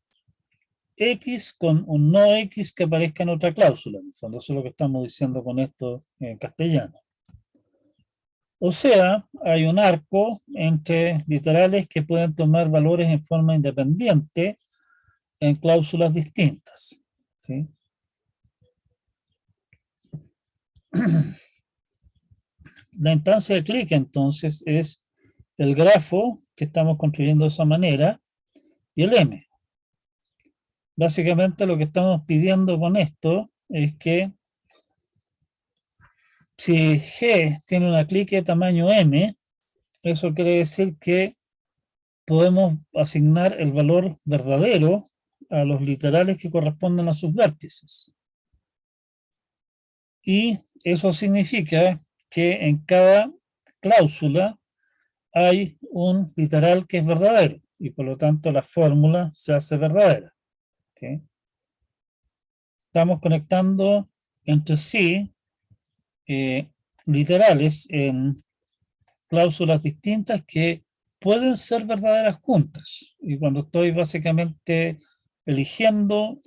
A: X con un no X que aparezca en otra cláusula. En el fondo, eso es lo que estamos diciendo con esto en castellano. O sea, hay un arco entre literales que pueden tomar valores en forma independiente en cláusulas distintas. ¿Sí? La instancia de clic, entonces, es el grafo que estamos construyendo de esa manera y el M. Básicamente lo que estamos pidiendo con esto es que si G tiene una clique de tamaño M, eso quiere decir que podemos asignar el valor verdadero a los literales que corresponden a sus vértices. Y eso significa que en cada cláusula hay un literal que es verdadero y por lo tanto la fórmula se hace verdadera. ¿Sí? Estamos conectando entre sí literales en cláusulas distintas que pueden ser verdaderas juntas. Y cuando estoy básicamente eligiendo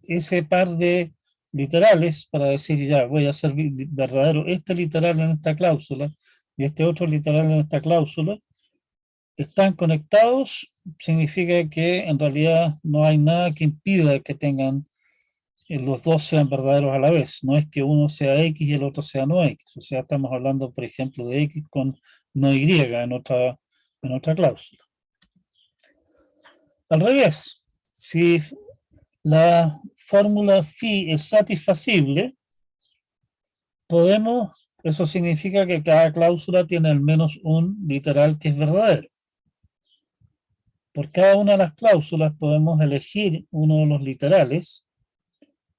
A: ese par de literales para decir, ya, voy a hacer verdadero este literal en esta cláusula y este otro literal en esta cláusula, están conectados, significa que en realidad no hay nada que impida que tengan los dos sean verdaderos a la vez. No es que uno sea X y el otro sea no X. O sea, estamos hablando, por ejemplo, de X con no Y en otra cláusula. Al revés, si la fórmula phi es satisfacible, podemos, eso significa que cada cláusula tiene al menos un literal que es verdadero. Por cada una de las cláusulas podemos elegir uno de los literales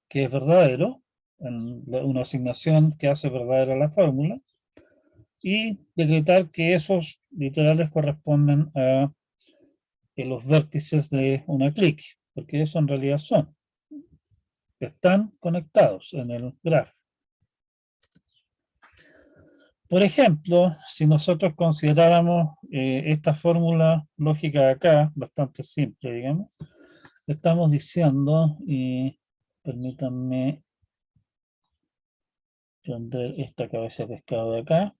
A: que es verdadero, en una asignación que hace verdadera la fórmula, y decretar que esos literales corresponden a los vértices de una clique, porque eso en realidad son. Están conectados en el grafo. Por ejemplo, si nosotros consideráramos esta fórmula lógica de acá, bastante simple, digamos, estamos diciendo, y permítanme prender esta cabeza de pescado de acá.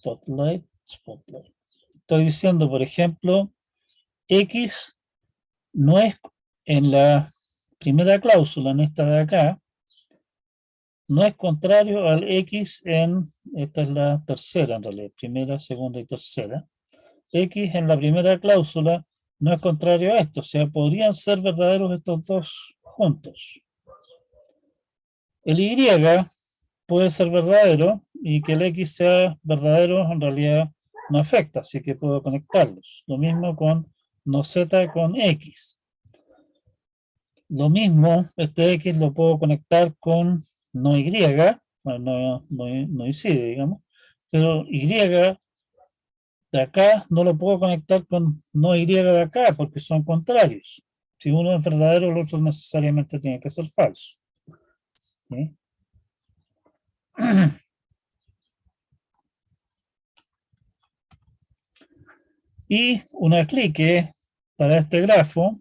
A: Spotlight, spotlight. Estoy diciendo, por ejemplo, X no es en la primera cláusula, en esta de acá, no es contrario al X en, esta es la tercera en realidad, primera, segunda y tercera. X en la primera cláusula no es contrario a esto, o sea, podrían ser verdaderos estos dos juntos. El Y puede ser verdadero y que el X sea verdadero en realidad no afecta, así que puedo conectarlos. Lo mismo con no Z con X. Lo mismo, este X lo puedo conectar con no Y, bueno, no Y, digamos, pero Y de acá no lo puedo conectar con no Y de acá porque son contrarios. Si uno es verdadero, el otro necesariamente tiene que ser falso. ¿Sí? Y una clique para este grafo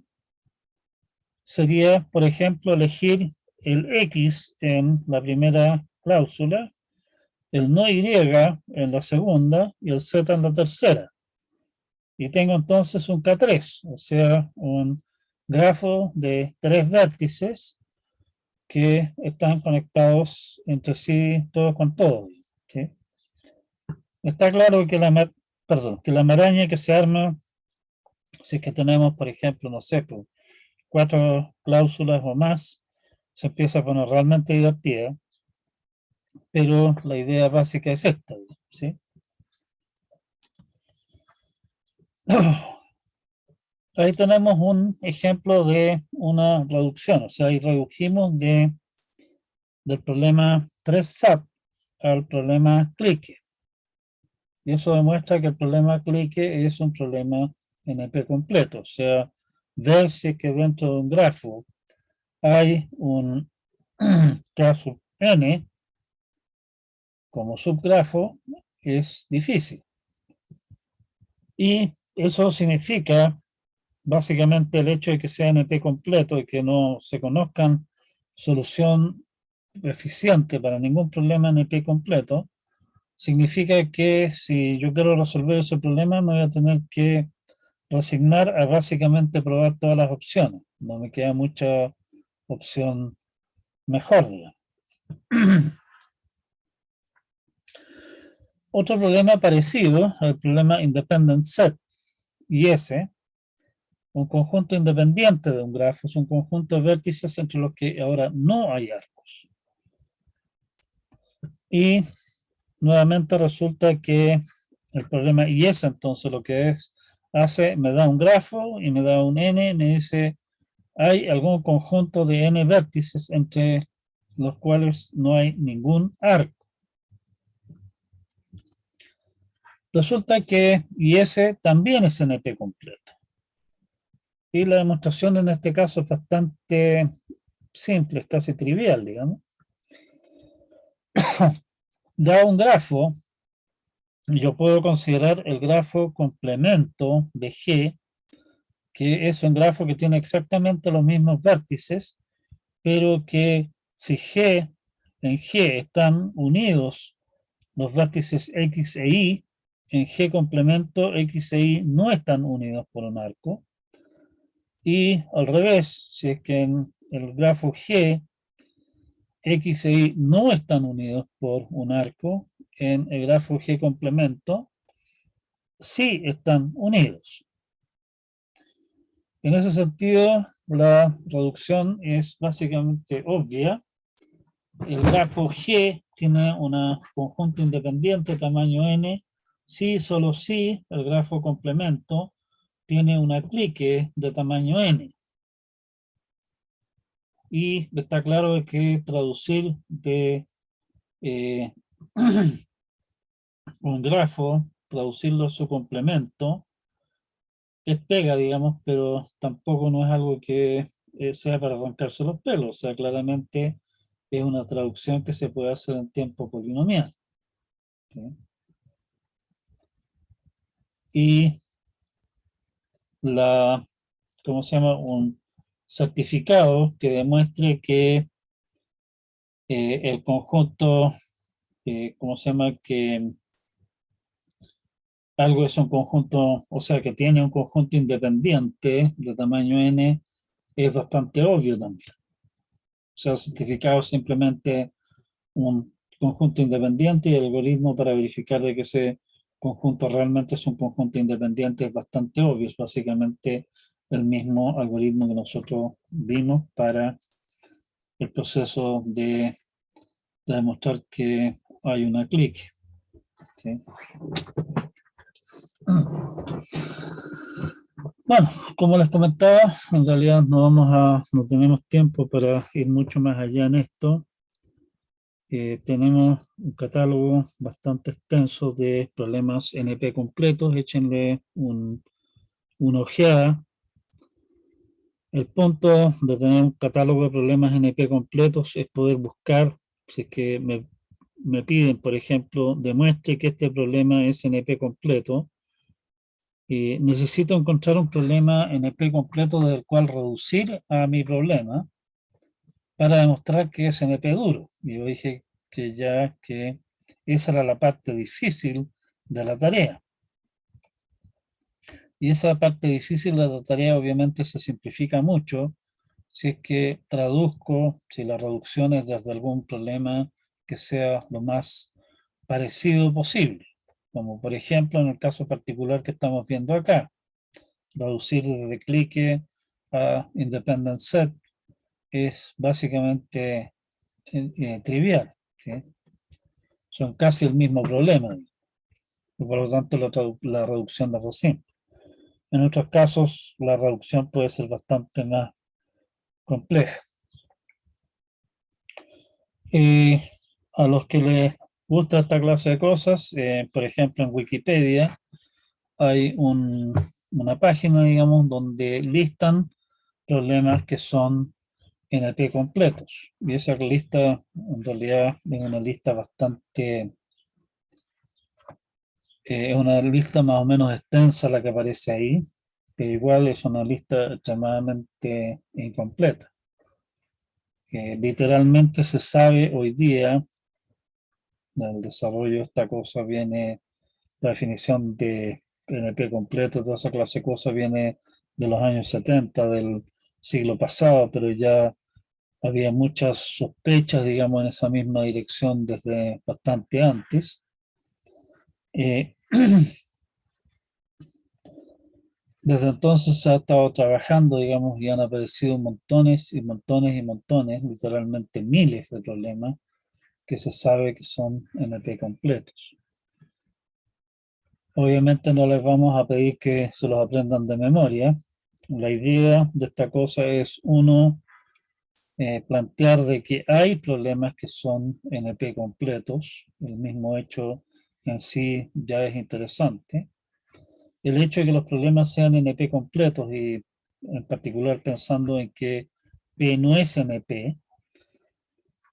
A: sería, por ejemplo, elegir el X en la primera cláusula, el no Y en la segunda y el Z en la tercera. Y tengo entonces un K3, o sea, un grafo de 3 vértices que están conectados entre sí todos con todos. ¿Sí? Está claro que que la maraña que se arma, si es que tenemos, por ejemplo, no sé, pues, 4 cláusulas o más, se empieza a poner realmente divertida, pero la idea básica es esta, ¿sí? Ahí tenemos un ejemplo de una reducción, o sea, ahí redujimos del problema 3SAT al problema clique. Y eso demuestra que el problema clique es un problema NP completo, o sea, ver si es que dentro de un grafo hay un caso N como subgrafo es difícil. Y eso significa básicamente el hecho de que sea NP completo y que no se conozcan solución eficiente para ningún problema NP completo, significa que si yo quiero resolver ese problema me voy a tener que resignar a básicamente probar todas las opciones. No me queda mucha opción mejor. Otro problema parecido, el problema Independent Set, y ese, un conjunto independiente de un grafo, es un conjunto de vértices entre los que ahora no hay arcos. Y nuevamente resulta que el problema y ese entonces lo que hace, me da un grafo y me da un n, me dice, hay algún conjunto de n vértices entre los cuales no hay ningún arco. Resulta que y ese también es NP completo. Y la demostración en este caso es bastante simple, es casi trivial, digamos. Da un grafo, yo puedo considerar el grafo complemento de G, que es un grafo que tiene exactamente los mismos vértices, pero que si en G están unidos los vértices X e Y, en G complemento X e Y no están unidos por un arco. Y al revés, si es que en el grafo G, X e Y no están unidos por un arco, en el grafo G complemento sí están unidos. En ese sentido, la reducción es básicamente obvia. El grafo G tiene un conjunto independiente tamaño n, si solo si el grafo complemento tiene una clique de tamaño n. Y está claro que traducir de un grafo, traducirlo a su complemento, es pega, digamos, pero tampoco no es algo que sea para arrancarse los pelos. O sea, claramente es una traducción que se puede hacer en tiempo polinomial. ¿Sí? Y ¿cómo se llama? Un certificado que demuestre que el conjunto, ¿cómo se llama? Que algo es un conjunto, o sea, que tiene un conjunto independiente de tamaño n, es bastante obvio también. O sea, el certificado es simplemente un conjunto independiente y el algoritmo para verificar de que ese conjunto realmente es un conjunto independiente es bastante obvio. Es básicamente el mismo algoritmo que nosotros vimos para el proceso de demostrar que hay una clique. ¿Sí? Bueno, como les comentaba, en realidad no tenemos tiempo para ir mucho más allá en esto. Tenemos un catálogo bastante extenso de problemas NP completos. Échenle una ojeada. El punto de tener un catálogo de problemas NP completos es poder buscar, si es que me piden, por ejemplo, demuestre que este problema es NP completo. Necesito encontrar un problema NP completo del cual reducir a mi problema para demostrar que es NP duro. Y yo dije que esa era la parte difícil de la tarea. Y esa parte difícil de la tarea obviamente se simplifica mucho si es que traduzco, si la reducción es desde algún problema que sea lo más parecido posible. Como por ejemplo en el caso particular que estamos viendo acá, reducir desde clique a independent set es básicamente trivial, ¿sí? Son casi el mismo problema, y por lo tanto la reducción es simple. En otros casos, la reducción puede ser bastante más compleja. A los que les gusta esta clase de cosas, por ejemplo, en Wikipedia hay una página, digamos, donde listan problemas que son NP completos. Y esa lista, en realidad, es una lista bastante, es una lista más o menos extensa la que aparece ahí, pero igual es una lista extremadamente incompleta. Literalmente se sabe hoy día, del desarrollo de esta cosa viene, la definición de NP completo, toda esa clase de cosas viene de los años 70 del siglo pasado, pero ya había muchas sospechas, digamos, en esa misma dirección desde bastante antes. Desde entonces se ha estado trabajando, digamos, y han aparecido montones y montones y montones, literalmente miles de problemas que se sabe que son NP completos. Obviamente no les vamos a pedir que se los aprendan de memoria. La idea de esta cosa es, uno, plantear de que hay problemas que son NP completos. El mismo hecho en sí ya es interesante. El hecho de que los problemas sean NP completos y en particular pensando en que P no es NP,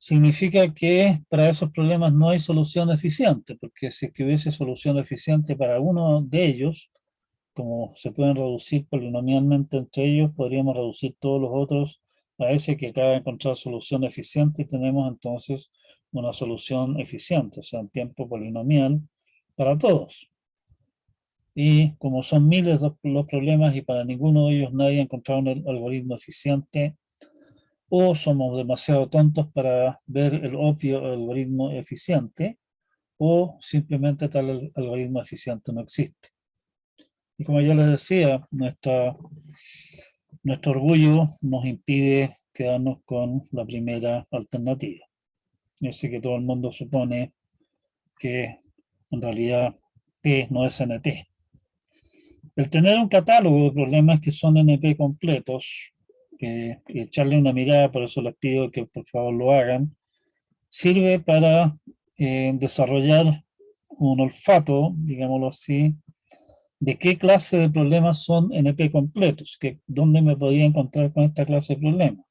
A: significa que para esos problemas no hay solución eficiente, porque si es que hubiese solución eficiente para uno de ellos, como se pueden reducir polinomialmente entre ellos, podríamos reducir todos los otros a ese que acaba de encontrar solución eficiente y tenemos entonces una solución eficiente, o sea, en tiempo polinomial para todos. Y como son miles los problemas y para ninguno de ellos nadie ha encontrado un algoritmo eficiente, o somos demasiado tontos para ver el obvio algoritmo eficiente, o simplemente tal algoritmo eficiente no existe. Y como ya les decía, nuestro orgullo nos impide quedarnos con la primera alternativa. Yo sé que todo el mundo supone que en realidad P no es NP. El tener un catálogo de problemas que son NP completos, y echarle una mirada, por eso les pido que por favor lo hagan, sirve para desarrollar un olfato, digámoslo así, de qué clase de problemas son NP completos, dónde me podría encontrar con esta clase de problemas.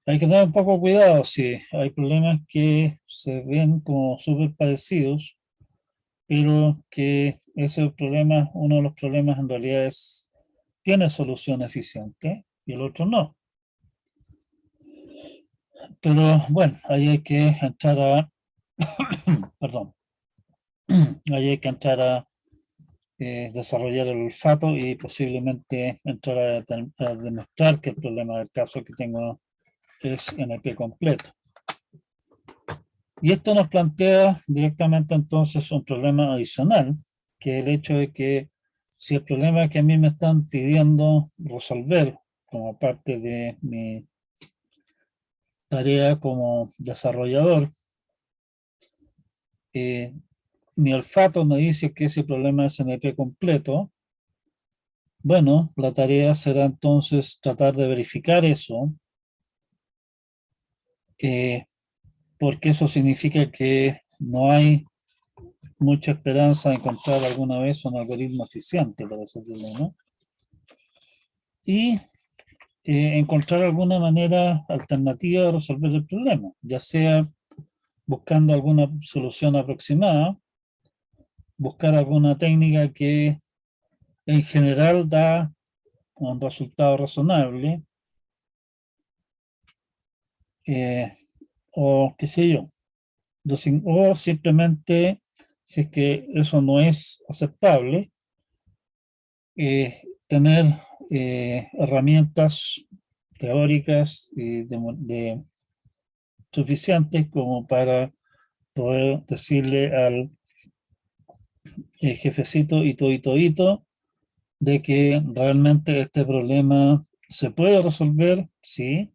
A: Hay que tener un poco de cuidado si hay problemas que se ven como súper parecidos, pero que ese problema, uno de los problemas en realidad tiene solución eficiente y el otro no. Pero bueno, ahí hay que entrar a, perdón, ahí hay que entrar a desarrollar el olfato y posiblemente entrar a demostrar que el problema del caso que tengo es NP completo. Y esto nos plantea directamente entonces un problema adicional, que es el hecho de que si el problema que a mí me están pidiendo resolver como parte de mi tarea como desarrollador, eh, mi olfato me dice que ese problema es NP completo, bueno, la tarea será entonces tratar de verificar eso, eh, porque eso significa que no hay mucha esperanza de encontrar alguna vez un algoritmo eficiente para ese problema. Y encontrar alguna manera alternativa de resolver el problema, ya sea buscando alguna solución aproximada, buscar alguna técnica que en general da un resultado razonable, eh, o qué sé yo, o simplemente, si es que eso no es aceptable, tener herramientas teóricas de suficientes como para poder decirle al jefecito y todito de que realmente este problema se puede resolver, sí,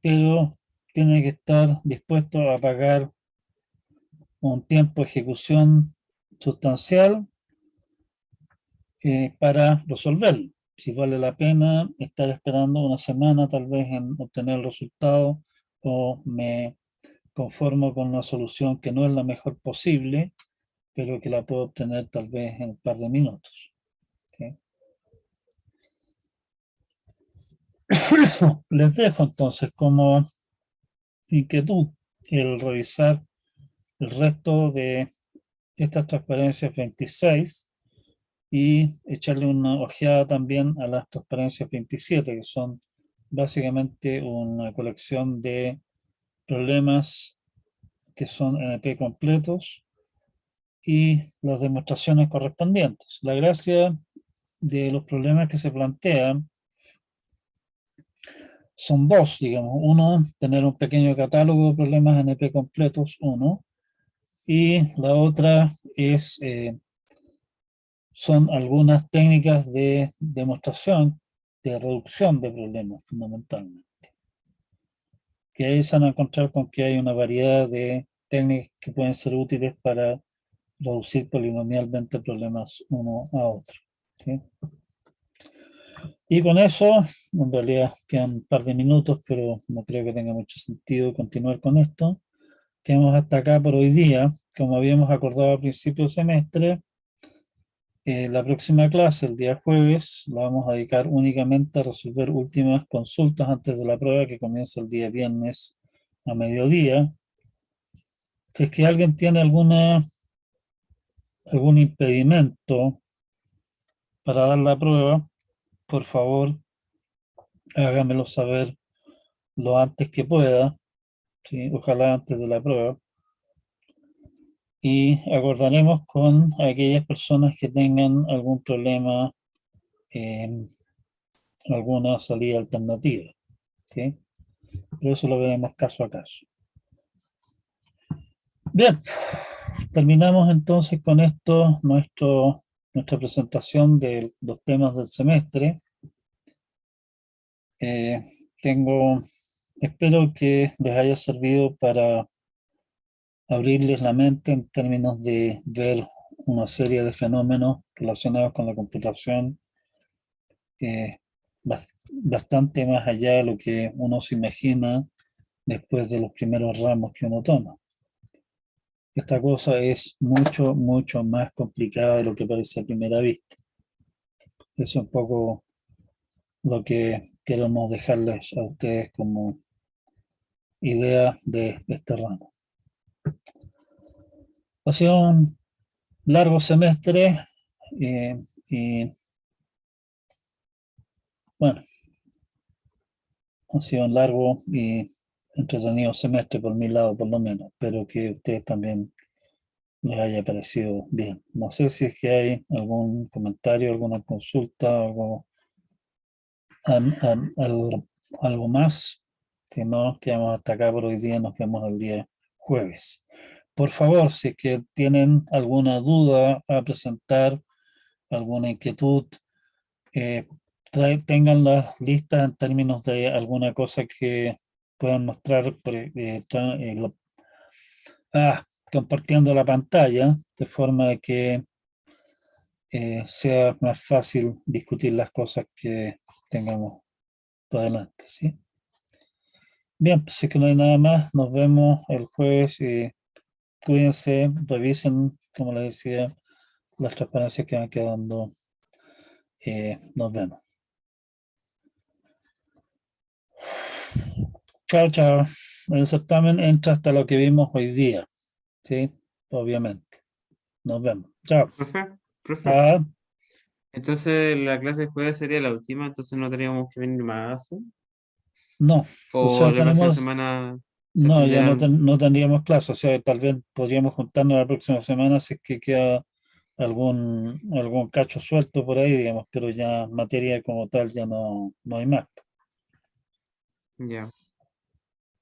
A: pero tiene que estar dispuesto a pagar un tiempo de ejecución sustancial para resolverlo. Si vale la pena estar esperando una semana tal vez en obtener el resultado o me conformo con una solución que no es la mejor posible, pero que la puedo obtener tal vez en un par de minutos. ¿Sí? Les dejo entonces como inquietud el revisar el resto de estas transparencias 26 y echarle una ojeada también a las transparencias 27, que son básicamente una colección de problemas que son NP completos y las demostraciones correspondientes. La gracia de los problemas que se plantean son dos, digamos. Uno, tener un pequeño catálogo de problemas NP completos, uno, y la otra es, son algunas técnicas de demostración, de reducción de problemas, fundamentalmente. Que ahí se van a encontrar con que hay una variedad de técnicas que pueden ser útiles para reducir polinomialmente problemas uno a otro. ¿Sí? Y con eso, en realidad quedan un par de minutos, pero no creo que tenga mucho sentido continuar con esto. Quedamos hasta acá por hoy día. Como habíamos acordado al principio del semestre, la próxima clase, el día jueves, la vamos a dedicar únicamente a resolver últimas consultas antes de la prueba que comienza el día viernes a mediodía. Si es que alguien tiene algún impedimento para dar la prueba, por favor, hágamelo saber lo antes que pueda, ¿sí? Ojalá antes de la prueba. Y acordaremos con aquellas personas que tengan algún problema, alguna salida alternativa, ¿sí? Pero eso lo veremos caso a caso. Bien, terminamos entonces con esto nuestra presentación de los temas del semestre. Eh, espero que les haya servido para abrirles la mente en términos de ver una serie de fenómenos relacionados con la computación, eh, bastante más allá de lo que uno se imagina después de los primeros ramos que uno toma. Esta cosa es mucho, mucho más complicada de lo que parece a primera vista. Eso es un poco lo que queremos dejarles a ustedes como idea de este ramo. Ha sido un largo semestre y bueno, ha sido un largo y entretenido semestre por mi lado, por lo menos. Espero que a ustedes también les haya parecido bien. No sé si es que hay algún comentario, alguna consulta, algo, algo más. Si no, quedamos hasta acá por hoy día. Nos vemos el día jueves. Por favor, si es que tienen alguna duda a presentar, alguna inquietud, eh, tengan las listas en términos de alguna cosa que puedan mostrar compartiendo la pantalla, de forma que sea más fácil discutir las cosas que tengamos por delante, ¿sí? Bien, pues si es que no hay nada más, nos vemos el jueves y cuídense, revisen, como les decía, las transparencias que van quedando. Nos vemos. Chao, chao. El certamen entra hasta lo que vimos hoy día, ¿sí? Obviamente. Nos vemos. Chao.
B: Profe.
A: Ah,
B: Entonces la clase de jueves sería la última, entonces no teníamos que venir más, ¿sí?
A: no, o
B: O
A: sea,
B: la próxima
A: tenemos,
B: semana se
A: no, ya no,
B: atenderán.
A: no tendríamos clase, o sea, tal vez podríamos juntarnos la próxima semana si es que queda algún cacho suelto por ahí, digamos, pero ya materia como tal ya no hay más,
B: Ya,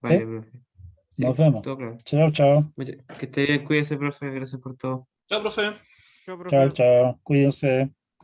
B: vale,
A: ¿sí?
B: profe.
A: Nos
B: Sí,
A: vemos.
B: todo claro.
A: Chao, chao.
B: Que esté bien, cuídese, profe. Gracias por todo.
C: Chao, profe.
D: Chao,
A: Chao,
D: profe.
A: chao. Cuídense.